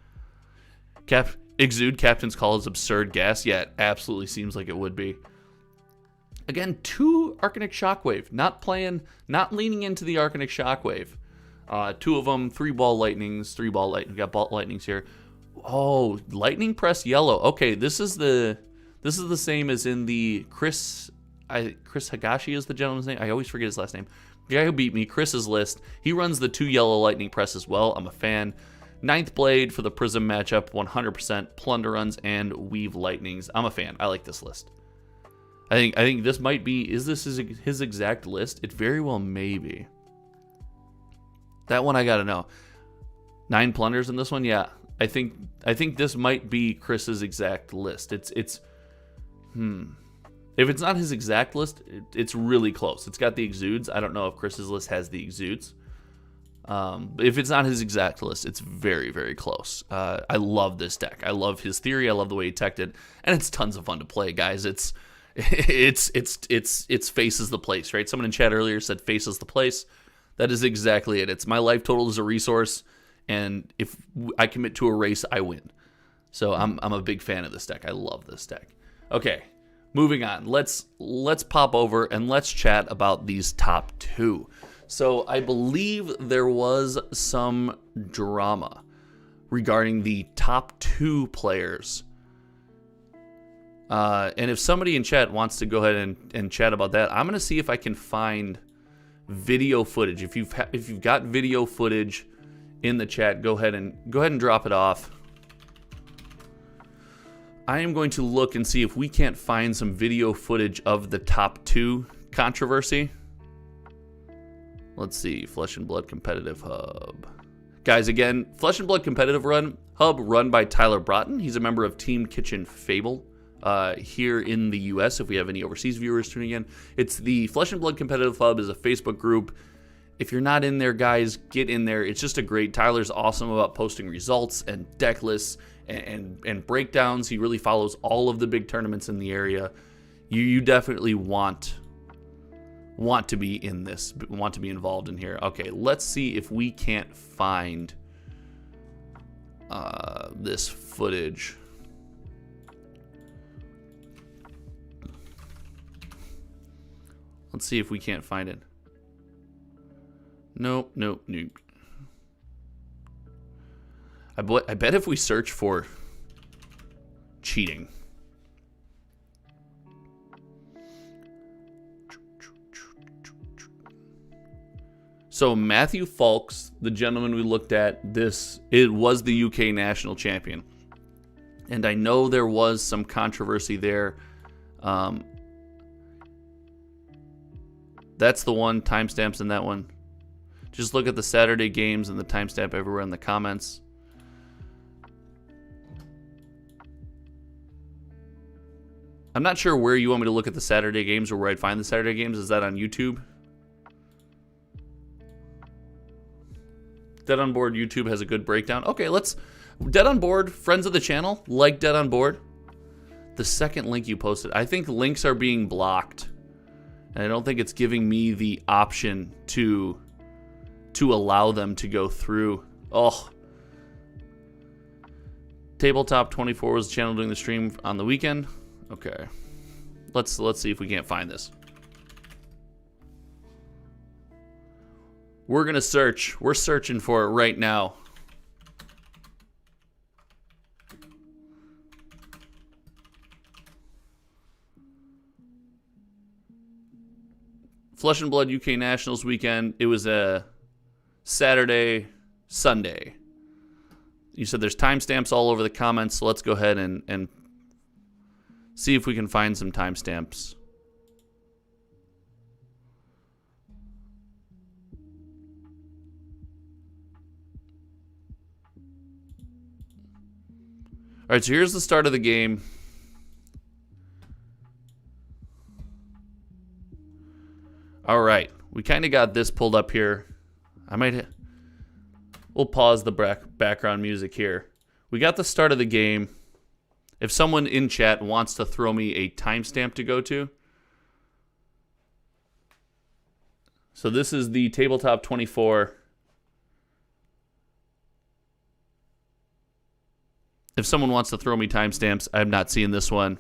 Exude, Captain's Call is absurd gas. Yeah, it absolutely seems like it would be. Again, 2 Arcanic Shockwave. Not leaning into the Arcanic Shockwave. 2 of them, 3 Ball Lightnings, 3 Ball Lightning. We got Ball Lightnings here. Oh, Lightning Press yellow. Okay, this is the same as in the Chris Higashi is the gentleman's name. I always forget his last name. The guy who beat me, Chris's list. He runs the 2 yellow Lightning Press as well. I'm a fan. 9th Blade for the Prism matchup, 100%. Plunder Runs and Weave Lightnings. I'm a fan. I like this list. I think this might be, is this his exact list? It very well may be. That one I gotta know. 9 plunders in this one? Yeah. I think this might be Chris's exact list. If it's not his exact list, it's really close. It's got the Exudes. I don't know if Chris's list has the Exudes. If it's not his exact list, it's very, very close. I love this deck. I love his theory. I love the way he teched it. And it's tons of fun to play, guys. It's Faces the Place, right? Someone in chat earlier said Faces the Place. That is exactly it. It's my life total as a resource. and if I commit to a race, I win. So I'm a big fan of this deck. I love this deck. Okay, moving on. Let's pop over and let's chat about these top 2. So I believe there was some drama regarding the top 2 players. And if somebody in chat wants to go ahead and chat about that, I'm going to see if I can find video footage. If you've got video footage in the chat, go ahead and drop it off. I am going to look and see if we can't find some video footage of the top 2 controversy. Let's see, Flesh and Blood Competitive Hub. Guys, again, Flesh and Blood Competitive Hub run by Tyler Broughton. He's a member of Team Kitchen Fable here in the US, if we have any overseas viewers tuning in. It's the Flesh and Blood Competitive Hub is a Facebook group. If you're not in there, guys, get in there. It's just a great, Tyler's awesome about posting results and deck lists and breakdowns. He really follows all of the big tournaments in the area. You definitely want to be in this, want to be involved in here. Okay, let's see if we can't find this footage. Let's see if we can't find it. Nope. I bet if we search for cheating. So Matthew Falks, the gentleman we looked at, it was the UK national champion. And I know there was some controversy there. That's the one, timestamps in that one. Just look at the Saturday games and the timestamp everywhere in the comments. I'm not sure where you want me to look at the Saturday games or where I'd find the Saturday games. Is that on YouTube? Dead on Board YouTube has a good breakdown. Okay, Dead on Board, friends of the channel, like Dead on Board. The second link you posted, I think links are being blocked. And I don't think it's giving me the option to allow them to go through. Oh. Tabletop 24 was the channel doing the stream on the weekend. Okay. Let's see if we can't find this. We're going to search. We're searching for it right now. Flesh and Blood UK Nationals weekend. It was a Saturday, Sunday. You said there's timestamps all over the comments, so let's go ahead and see if we can find some timestamps. All right, so here's the start of the game. All right, we kind of got this pulled up here. We'll pause the background music here. We got the start of the game. If someone in chat wants to throw me a timestamp to go to. So this is the Tabletop 24. If someone wants to throw me timestamps, I'm not seeing this one.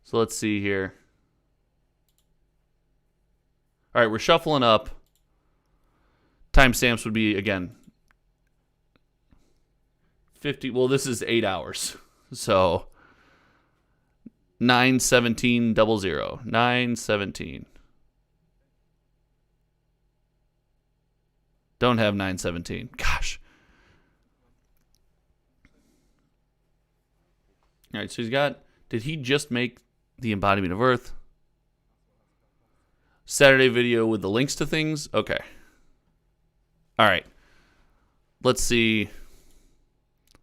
So let's see here. All right, we're shuffling up. Timestamps would be, again, 50. Well, this is 8 hours. So 9:17:00. 9:17. Don't have 9:17. Gosh. All right, so he's got, did he just make the embodiment of Earth? Saturday video with the links to things? Okay. All right. Let's see.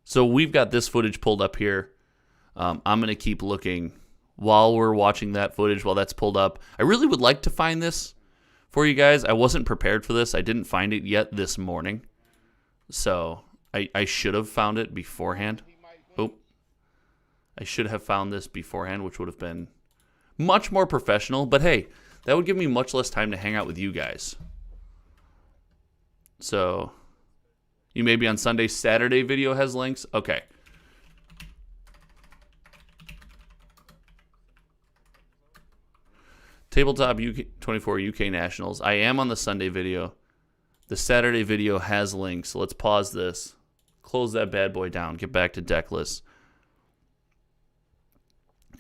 So we've got this footage pulled up here. I'm going to keep looking while we're watching that footage, while that's pulled up. I really would like to find this for you guys. I wasn't prepared for this. I didn't find it yet this morning. So I should have found it beforehand. Oh. I should have found this beforehand, which would have been much more professional. But hey, that would give me much less time to hang out with you guys. So you may be on Sunday. Saturday video has links. Okay. Tabletop UK 24 UK Nationals. I am on the Sunday video. The Saturday video has links. So let's pause this. Close that bad boy down. Get back to deck list.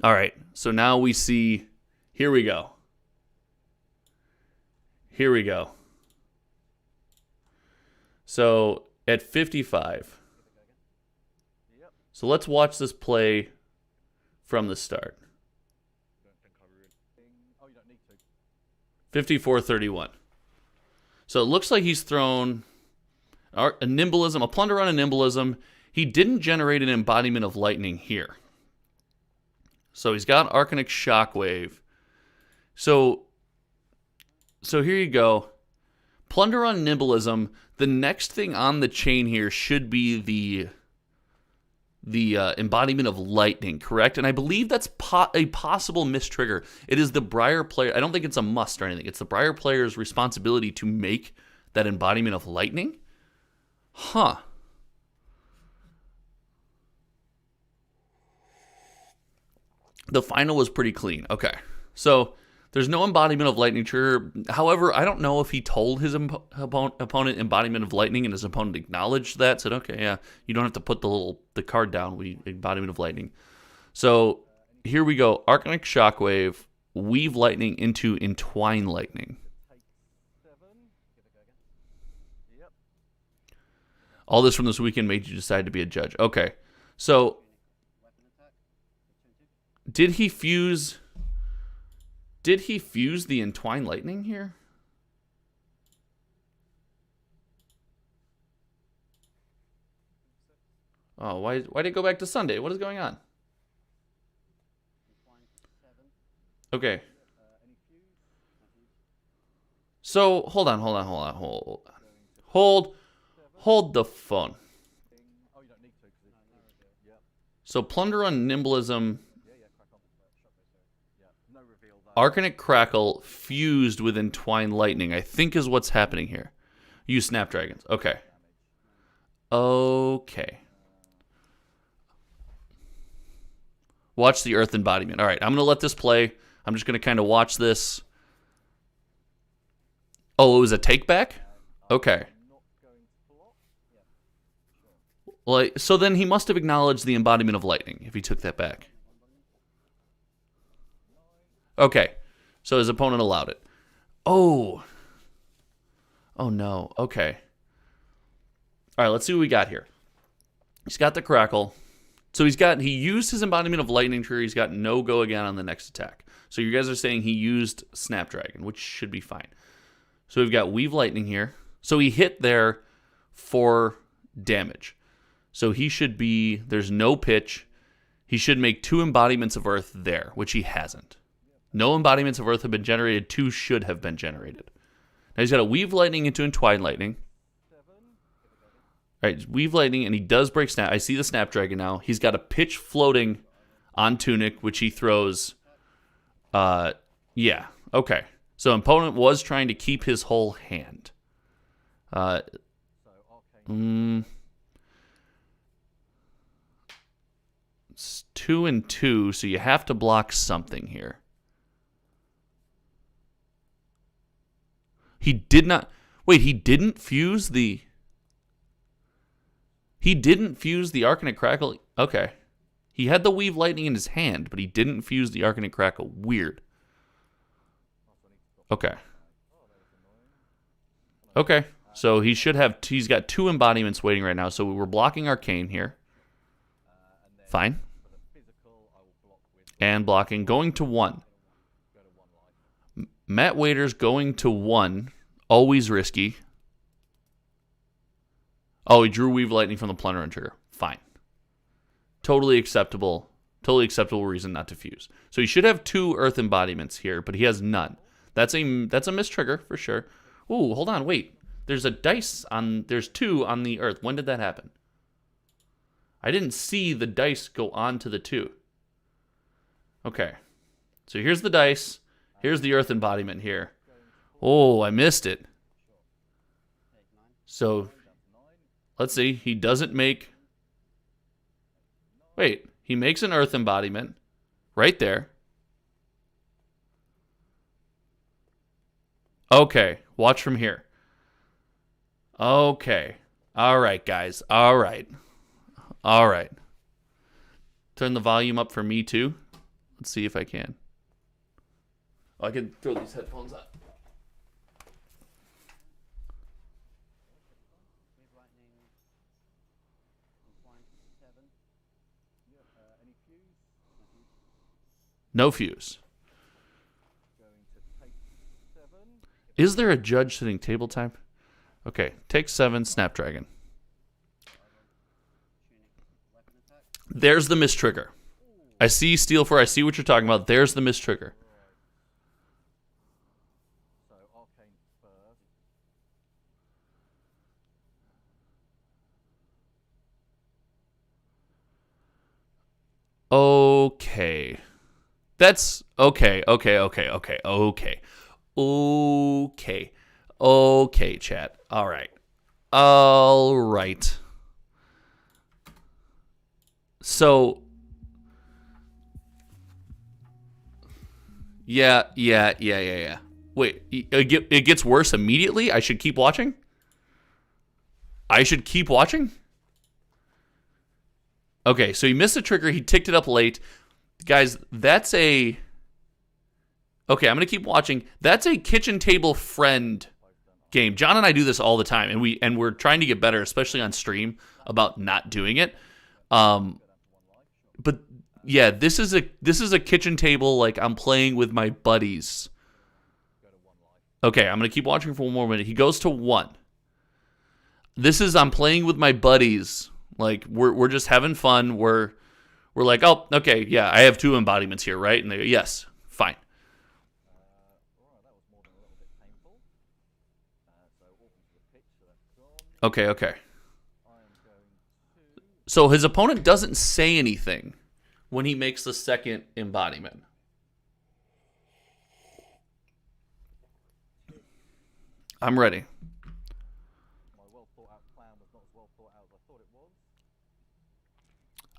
All right. So now we see. Here we go. Here we go. So at 55. So let's watch this play from the start. 54-31. So it looks like he's thrown a Nimblism, a Plunder on a Nimblism. He didn't generate an Embodiment of Lightning here. So he's got Arcanic Shockwave. So here you go. Plunder on Nimblism. The next thing on the chain here should be the Embodiment of Lightning, correct? And I believe that's a possible mistrigger. It is the Briar player. I don't think it's a must or anything. It's the Briar player's responsibility to make that Embodiment of Lightning. Huh. The final was pretty clean. Okay. So there's no Embodiment of Lightning trigger. However, I don't know if he told his opponent Embodiment of Lightning and his opponent acknowledged that. Said, okay, yeah, you don't have to put the card down. We Embodiment of Lightning. So here we go. Arcanic Shockwave, Weave Lightning into Entwine Lightning. All this from this weekend made you decide to be a judge. Okay. So did he fuse the Entwine Lightning here? Oh, why did it go back to Sunday? What is going on? Okay. So, hold on. Hold the phone. So, Plunder on Nimblism. Arcanic Crackle fused with Entwine Lightning, I think is what's happening here. Use Snapdragons. Okay. Okay. Watch the Earth Embodiment. All right, I'm going to let this play. I'm just going to kind of watch this. Oh, it was a take back? Okay. Like, so then he must have acknowledged the Embodiment of Lightning if he took that back. Okay, so his opponent allowed it. Oh no, okay. All right, let's see what we got here. He's got the Crackle. So he used his Embodiment of Lightning trigger. He's got no go again on the next attack. So you guys are saying he used Snapdragon, which should be fine. So we've got Weave Lightning here. So he hit there for damage. So he should be, there's no pitch. He should make 2 embodiments of Earth there, which he hasn't. No embodiments of Earth have been generated. 2 should have been generated. Now he's got to Weave Lightning into Entwine Lightning. All right, Weave Lightning, and he does break Snap. I see the Snapdragon now. He's got a pitch floating on Tunic, which he throws. Yeah, okay. So opponent was trying to keep his whole hand. It's 2 and 2, so you have to block something here. He did not... Wait, he didn't fuse the... He didn't fuse the Arcanic Crackle? Okay. He had the Weave Lightning in his hand, but he didn't fuse the Arcanic Crackle. Weird. Okay. Okay. So he should have... He's got 2 embodiments waiting right now, so we're blocking Arcane here. Fine. And blocking. Going to 1. Matt Waiters going to 1. Always risky. Oh, he drew Weave Lightning from the Plunder and trigger. Fine. Totally acceptable. Totally acceptable reason not to fuse. So he should have 2 Earth embodiments here, but he has none. That's a mistrigger for sure. Ooh, hold on, wait. There's a dice on... There's 2 on the Earth. When did that happen? I didn't see the dice go on to the 2. Okay. So here's the dice. Here's the Earth embodiment here. Oh, I missed it. So let's see. He doesn't make... Wait, he makes an earth embodiment right there. Okay, watch from here. Okay. All right, guys. All right. All right. Turn the volume up for me, too. Let's see if I can. Oh, I can throw these headphones on. No fuse. Is there a judge sitting table time? Okay, take 7, Snapdragon. There's the miss trigger. I see Steel 4. I see what you're talking about. There's the miss trigger. Okay. That's okay. Okay, chat. All right. So, yeah. Wait, it gets worse immediately? I should keep watching? Okay, so he missed the trigger. He ticked it up late. Guys, that's a... Okay, I'm going to keep watching. That's a kitchen table friend game. John and I do this all the time, and we're trying to get better, especially on stream, about not doing it. But yeah, this is a kitchen table like I'm playing with my buddies. Okay, I'm going to keep watching for one more minute. He goes to 1. This is I'm playing with my buddies. Like we're just having fun. We're like, "Oh, okay, yeah, I have 2 embodiments here, right?" And they go, "Yes, fine." Okay. So his opponent doesn't say anything when he makes the second embodiment. I'm ready.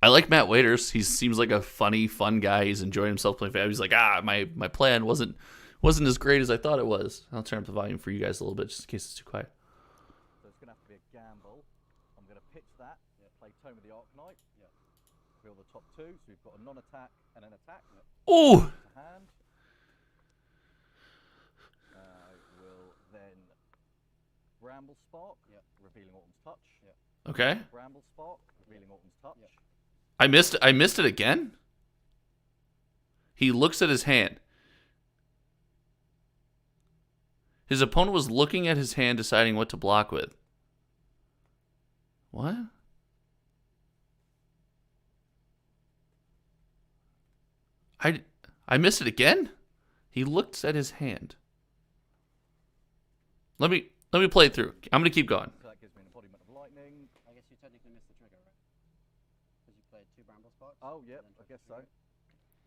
I like Matt Waiters. He seems like a funny, fun guy. He's enjoying himself playing Fab. He's like, my plan wasn't as great as I thought it was. I'll turn up the volume for you guys a little bit just in case it's too quiet. So it's going to have to be a gamble. I'm going to pitch that, play Tome of the Arknight, reveal the top 2, so we've got a non-attack and an attack. Ooh! Hand. Will then Bramble Spark, revealing Autumn's Touch. Okay. Bramble Spark, revealing Autumn's Touch. I missed it again? He looks at his hand. His opponent was looking at his hand, deciding what to block with. What? I missed it again? He looked at his hand. Let me play it through. I'm going to keep going. So that gives me an embodiment of lightning. I guess you technically missed the trigger, right? Because you played 2 Bramble Sparks. Oh, yeah, I guess so.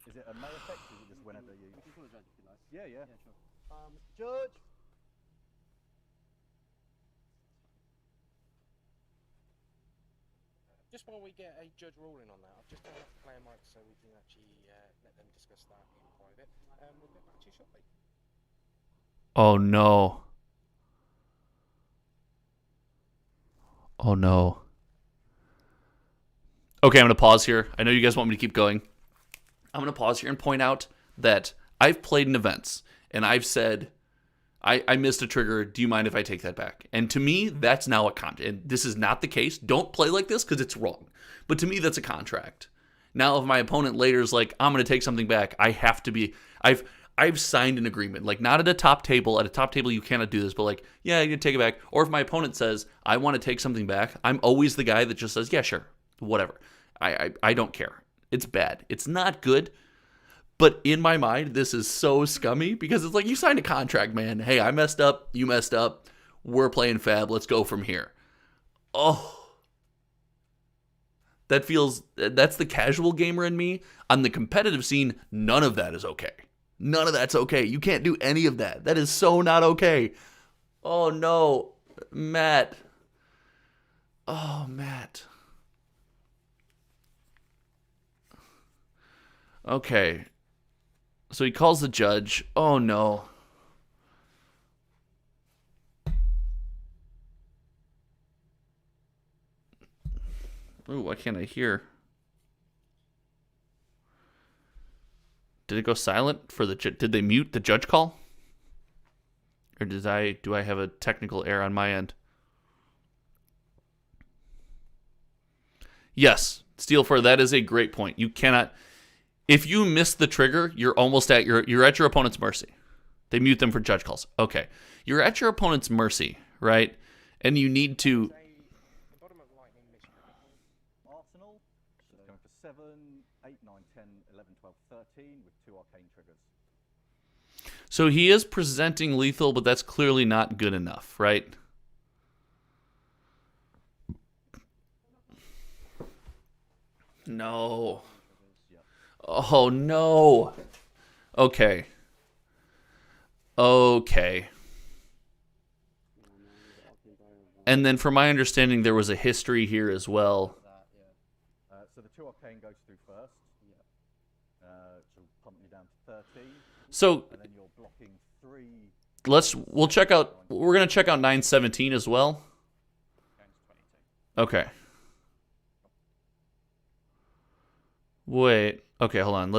Is it a May effect, or is it just whenever you... We can call it judge if you like. Yeah. Yeah, sure. Judge! Just while we get a judge ruling on that, I've just turned off the player mic so we can actually let them discuss that in private. We'll get back to you shortly. Oh no. Oh no. Okay, I'm going to pause here. I know you guys want me to keep going. I'm going to pause here and point out that I've played in events and I've said, I missed a trigger. Do you mind if I take that back? And to me, that's now a contract. And this is not the case. Don't play like this because it's wrong. But to me, that's a contract. Now, if my opponent later is like, I'm going to take something back, I have to be... I've signed an agreement. Like, not at a top table. At a top table, you cannot do this. But like, yeah, you can take it back. Or if my opponent says, I want to take something back, I'm always the guy that just says, yeah, sure. Whatever. I don't care. It's bad. It's not good. But in my mind, this is so scummy because it's like you signed a contract, man. Hey, I messed up. You messed up. We're playing Fab. Let's go from here. Oh. That's the casual gamer in me. On the competitive scene, none of that is okay. None of that's okay. You can't do any of that. That is so not okay. Oh, no. Matt. Oh, Matt. Okay. So he calls the judge. Oh, no. Ooh, why can't I hear? Did it go silent for the did they mute the judge call? Or do I have a technical error on my end? Yes, Steel Fur, that is a great point. You cannot, if you miss the trigger, you're almost at you're at your opponent's mercy. They mute them for judge calls. Okay. You're at your opponent's mercy, right? And you need to The bottom of Lightning Mission. Arsenal, so going for 7, 8, 9, 10, 11, 12, 13 with 2 arcane triggers. So he is presenting lethal, but that's clearly not good enough, right? No. Oh, no. Okay. Okay. And then from my understanding, there was a history here as well. So the 2 arcane goes through first. So pump me down to 13. So And then you're blocking 3. we're going to check out 917 as well. Okay. Wait. Okay, hold on.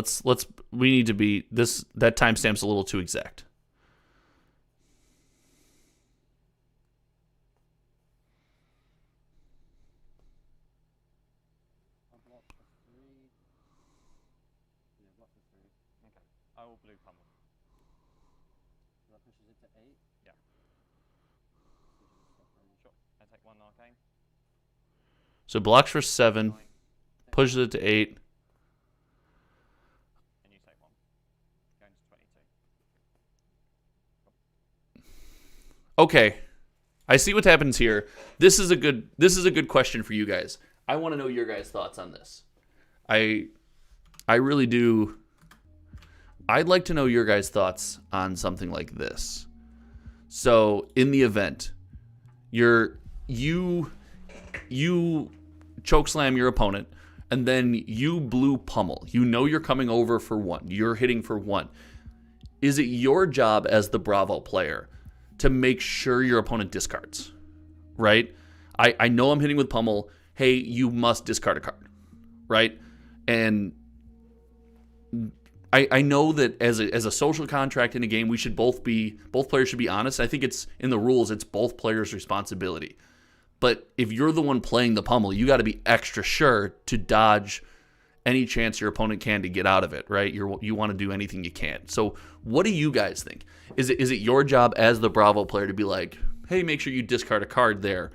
We need to be that timestamp's a little too exact. I'll block for 3. Yeah, block for 3. Okay. I will blue pummel. So that pushes it to 8. Yeah. Sure. I take 1 arcane. So blocks for 7, pushes it to 8. And you take 1. Going to 22. Okay. I see what happens here. This is a good question for you guys. I want to know your guys' thoughts on this. I really do. I'd like to know your guys' thoughts on something like this. So, in the event, you chokeslam your opponent, and then you blue pummel. You know you're coming over for 1. You're hitting for 1. Is it your job as the Bravo player to make sure your opponent discards? Right? I know I'm hitting with pummel. Hey, you must discard a card. Right? And I know that as a social contract in a game, both players should be honest. I think it's in the rules, it's both players' responsibility. But if you're the one playing the pummel, you got to be extra sure to dodge any chance your opponent can to get out of it, right? You want to do anything you can. So what do you guys think? Is it your job as the Bravo player to be like, hey, make sure you discard a card there,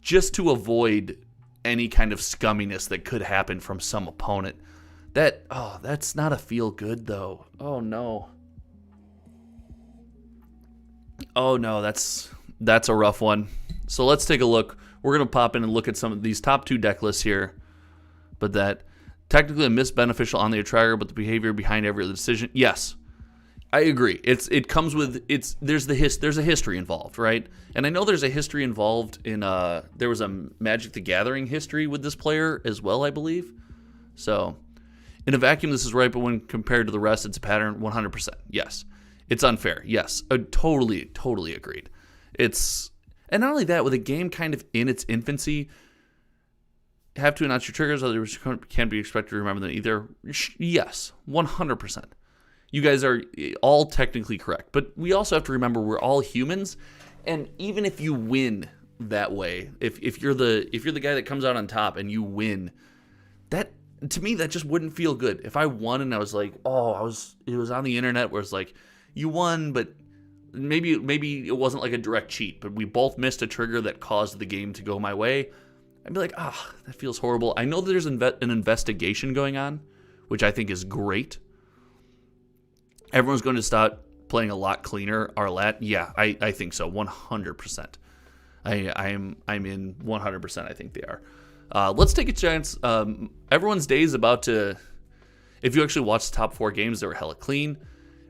just to avoid any kind of scumminess that could happen from some opponent? That's not a feel good though. Oh no, that's a rough one. So let's take a look. We're going to pop in and look at some of these top 2 deck lists here. But that technically a miss beneficial on the attractor, but the behavior behind every other decision. Yes, I agree. It comes with there's a history involved, right? And I know there's a history involved in there was a Magic the Gathering history with this player as well, I believe. So in a vacuum, this is right, but when compared to the rest, it's a pattern. 100%. Yes, it's unfair. Yes, totally agreed. And not only that, with a game kind of in its infancy, have to announce your triggers, others can't be expected to remember them either. Yes, 100%. You guys are all technically correct. But we also have to remember we're all humans, and even if you win that way, if you're the guy that comes out on top and you win, that to me that just wouldn't feel good. If I won and I was like, it was on the internet where it's like, you won, but maybe it wasn't like a direct cheat, but we both missed a trigger that caused the game to go my way. I'd be like, that feels horrible. I know that there's an investigation going on, which I think is great. Everyone's going to start playing a lot cleaner. Arlat, yeah, I think so, 100%. I'm in 100%. I think they are. Let's take a chance. Everyone's day is about to. If you actually watch the top 4 games, they were hella clean.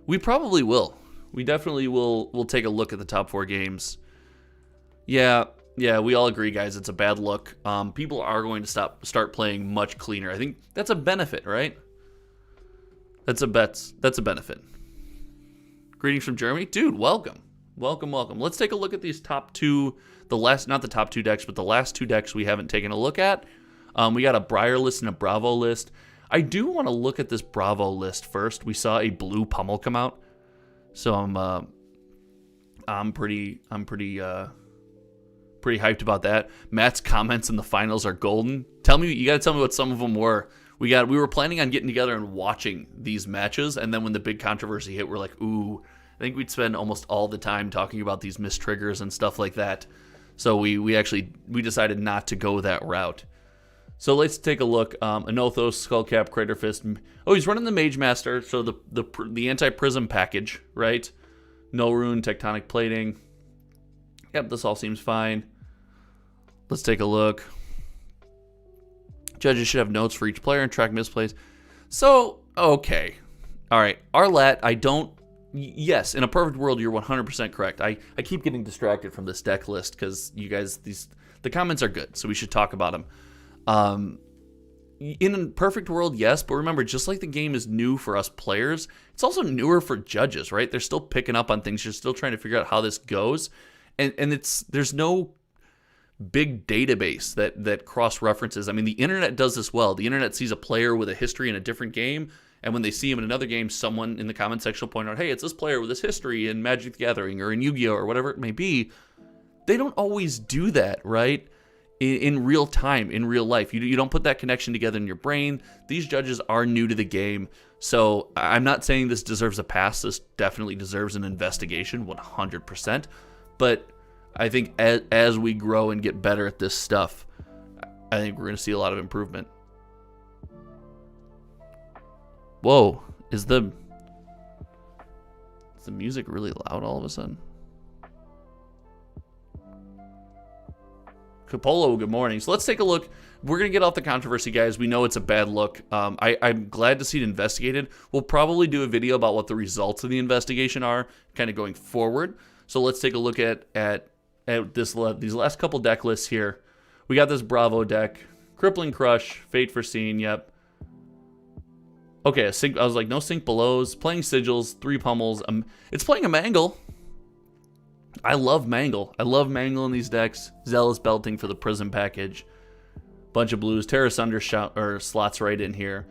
We probably will. We definitely will take a look at the top 4 games. Yeah, Yeah, we all agree, guys. It's a bad look. People are going to start playing much cleaner. I think that's a benefit, right? That's a benefit. Greetings from Germany, dude. Welcome. Let's take a look at these top two. Not the top two decks, but the last two decks we haven't taken a look at. We got a Briar list and a Bravo list. I do want to look at this Bravo list first. We saw a blue pummel come out, so I'm pretty hyped about that. Matt's comments in the finals are golden. You got to tell me what some of them were. We were planning on getting together and watching these matches, and then when the big controversy hit, we're like, ooh, I think we'd spend almost all the time talking about these missed triggers and stuff like that. So we decided not to go that route. So let's take a look. Anothos, Skullcap, Crater Fist. Oh, he's running the Mage Master, so the anti-prism package, right? No rune, tectonic plating. Yep, this all seems fine. Let's take a look. Judges should have notes for each player and track misplays. So, okay. All right. Arlat, yes, in a perfect world, you're 100% correct. I keep getting distracted from this deck list because you guys, the comments are good, so we should talk about them. In a perfect world, yes, but remember, just like the game is new for us players, it's also newer for judges, right? They're still picking up on things. You're still trying to figure out how this goes. And there's no big database that cross-references. I mean, the internet does this well. The internet sees a player with a history in a different game, and when they see him in another game, someone in the comment section will point out, hey, it's this player with this history in Magic the Gathering or in Yu-Gi-Oh! Or whatever it may be. They don't always do that, right? In real time, in real life. You don't put that connection together in your brain. These judges are new to the game. So I'm not saying this deserves a pass. This definitely deserves an investigation, 100%. But I think as we grow and get better at this stuff, I think we're going to see a lot of improvement. Whoa, is the music really loud all of a sudden? Capolo, good morning. So let's take a look. We're going to get off the controversy, guys. We know it's a bad look. I'm glad to see it investigated. We'll probably do a video about what the results of the investigation are kind of going forward. So let's take a look at these last couple deck lists here. We got this Bravo deck. Crippling Crush, Fate Foreseen, yep. Okay, I was like, no Sink Belows. Playing Sigils, 3 Pummels. It's playing a Mangle. I love Mangle. I love Mangle in these decks. Zealous Belting for the Prism package. Bunch of blues. Terra Sunder slots right in here.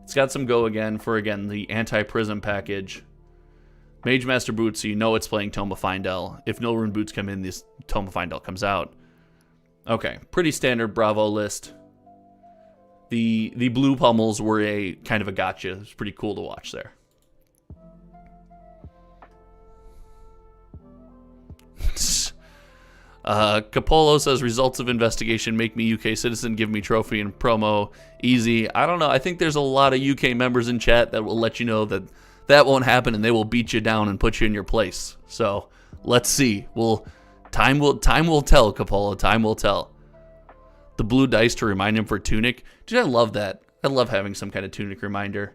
It's got some go again for, the anti-Prism package. Mage Master Boots, so you know it's playing Tome of Findel. If no Rune Boots come in, this Tome of Findel comes out. Okay, pretty standard Bravo list. The blue pummels were a kind of a gotcha. It was pretty cool to watch there. Capolo says, results of investigation make me UK citizen, give me trophy and promo. Easy. I don't know. I think there's a lot of UK members in chat that will let you know that won't happen and they will beat you down and put you in your place. So let's see. Time will tell, Capolo. Time will tell. The blue dice to remind him for Tunic. Dude, I love that. I love having some kind of Tunic reminder.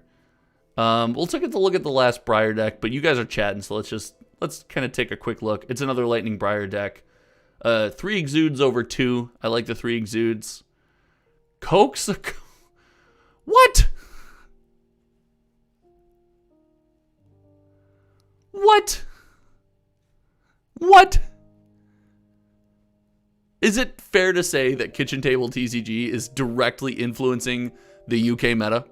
We'll take a look at the last Briar deck, but you guys are chatting, so let's kind of take a quick look. It's another Lightning Briar deck. 3 Exudes over 2. I like the 3 Exudes. Coax? What? What? What? Is it fair to say that Kitchen Table TCG is directly influencing the UK meta?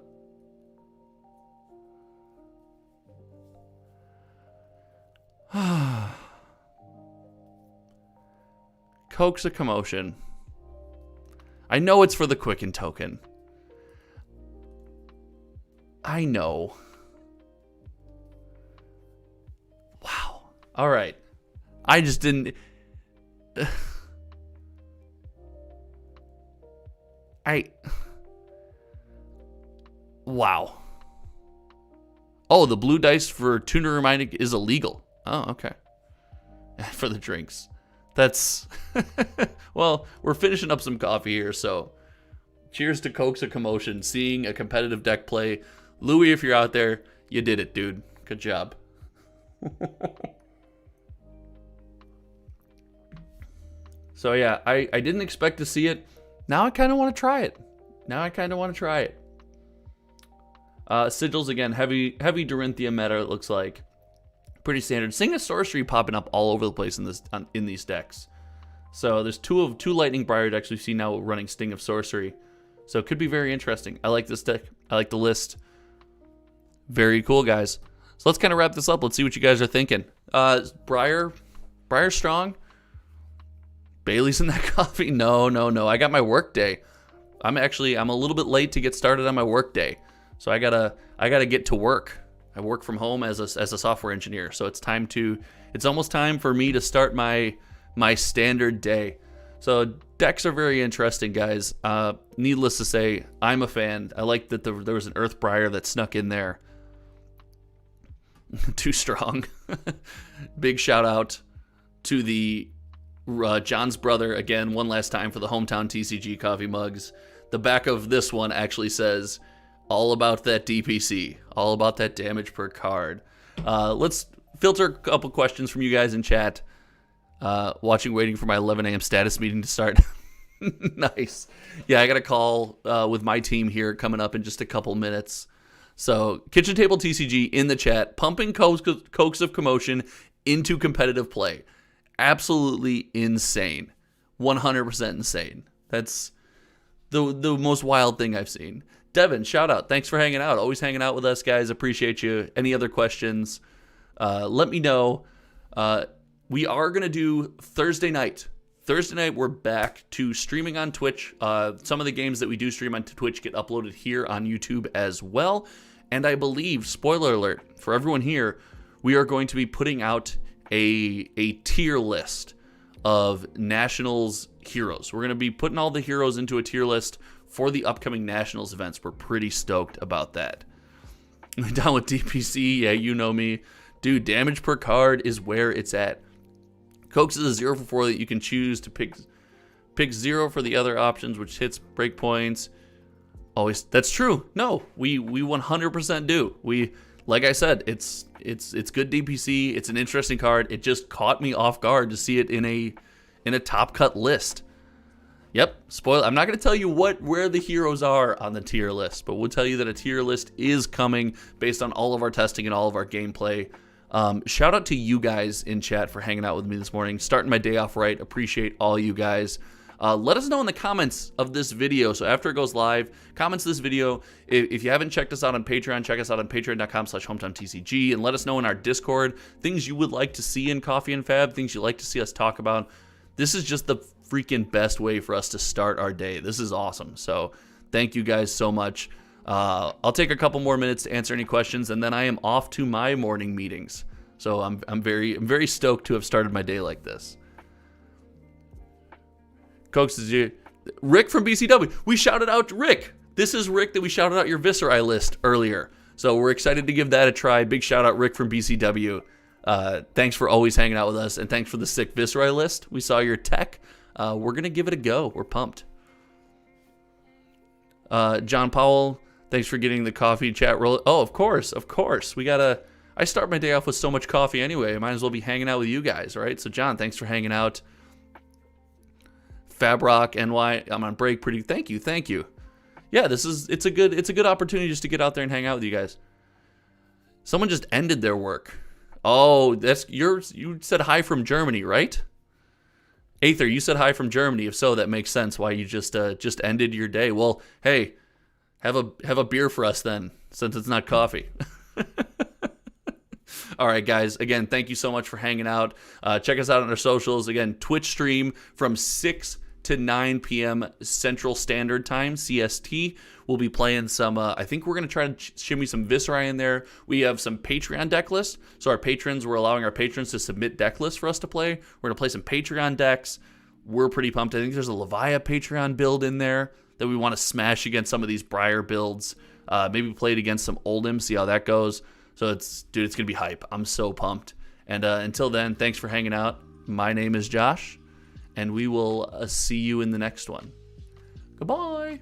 Coax a Commotion. I know it's for the Quicken token. I know. Wow. All right. I just didn't... Wow. Oh, the blue dice for Tuner Reminding is illegal. Oh, okay. For the drinks. That's... Well, we're finishing up some coffee here, so... Cheers to Coax a Commotion, seeing a competitive deck play. Louis, if you're out there, you did it, dude. Good job. So yeah, I didn't expect to see it. Now I kind of want to try it. Sigils again, heavy Dorinthia meta. It looks like pretty standard. Sing of Sorcery popping up all over the place in these decks. So there's two Lightning Briar decks we've seen now running Sting of Sorcery. So it could be very interesting. I like this deck. I like the list. Very cool, guys. So let's kind of wrap this up. Let's see what you guys are thinking. Briar strong. Bailey's in that coffee? No. I got my work day. I'm a little bit late to get started on my work day. So I gotta get to work. I work from home as a software engineer. So it's almost time for me to start my standard day. So decks are very interesting, guys. Needless to say, I'm a fan. I like that there was an Earthbriar that snuck in there. Too strong. Big shout out to the John's brother again, one last time for the hometown TCG coffee mugs. The back of this one actually says all about that DPC, all about that damage per card. Let's filter a couple questions from you guys in chat. Waiting for my 11 a.m. status meeting to start. Nice. Yeah, I got a call with my team here coming up in just a couple minutes. So, Kitchen Table TCG in the chat, pumping Cokes of Commotion into competitive play. Absolutely insane. 100% insane. That's the most wild thing I've seen. Devin, shout out. Thanks for hanging out. Always hanging out with us, guys. Appreciate you. Any other questions? Let me know. We are going to do Thursday night. Thursday night, we're back to streaming on Twitch. Some of the games that we do stream on Twitch get uploaded here on YouTube as well. And I believe, spoiler alert, for everyone here, we are going to be putting out a tier list of Nationals heroes. We're going to be putting all the heroes into a tier list for the upcoming Nationals events. We're pretty stoked about that. Down with DPC, yeah, you know me. Dude, damage per card is where it's at. Cokes is a 0 for 4 that you can choose to pick 0 for the other options, which hits breakpoints. Always, that's true. No, we 100% do. Like I said, it's good DPC. It's an interesting card. It just caught me off guard to see it in a top cut list. Yep, spoiler. I'm not going to tell you where the heroes are on the tier list, but we'll tell you that a tier list is coming based on all of our testing and all of our gameplay. Shout out to you guys in chat for hanging out with me this morning, starting my day off right. Appreciate all you guys. Let us know in the comments of this video. So after it goes live, comments this video. If you haven't checked us out on Patreon, check us out on patreon.com/hometimetcg and let us know in our Discord things you would like to see in Coffee and Fab, things you'd like to see us talk about. This is just the freaking best way for us to start our day. This is awesome. So thank you guys so much. I'll take a couple more minutes to answer any questions, and then I am off to my morning meetings. So I'm very stoked to have started my day like this. Cokes is here. Rick from BCW. We shouted out Rick. This is Rick that we shouted out your Visceri list earlier. So we're excited to give that a try. Big shout out Rick from BCW. Thanks for always hanging out with us, and thanks for the sick Visceri list. We saw your tech. We're going to give it a go. We're pumped. John Powell, thanks for getting the coffee chat roll. Oh, of course. I start my day off with so much coffee anyway. I might as well be hanging out with you guys, right? So John, thanks for hanging out. Fabrock NY, I'm on break. Thank you. Yeah, it's a good opportunity just to get out there and hang out with you guys. Someone just ended their work. Oh, that's yours. You said hi from Germany, right? Aether, you said hi from Germany. If so, that makes sense why you just ended your day. Well, hey, have a beer for us then, since it's not coffee. All right, guys. Again, thank you so much for hanging out. Check us out on our socials. Again, Twitch stream from 6 to 9 p.m. Central Standard Time, CST. We'll be playing some, I think we're going to try to shimmy some Visceri in there. We have some Patreon deck lists. So we're allowing our patrons to submit deck lists for us to play. We're going to play some Patreon decks. We're pretty pumped. I think there's a Levia Patreon build in there that we want to smash against some of these Briar builds. Maybe play it against some Oldhim, see how that goes. So it's going to be hype. I'm so pumped. And until then, thanks for hanging out. My name is Josh, and we will see you in the next one. Goodbye.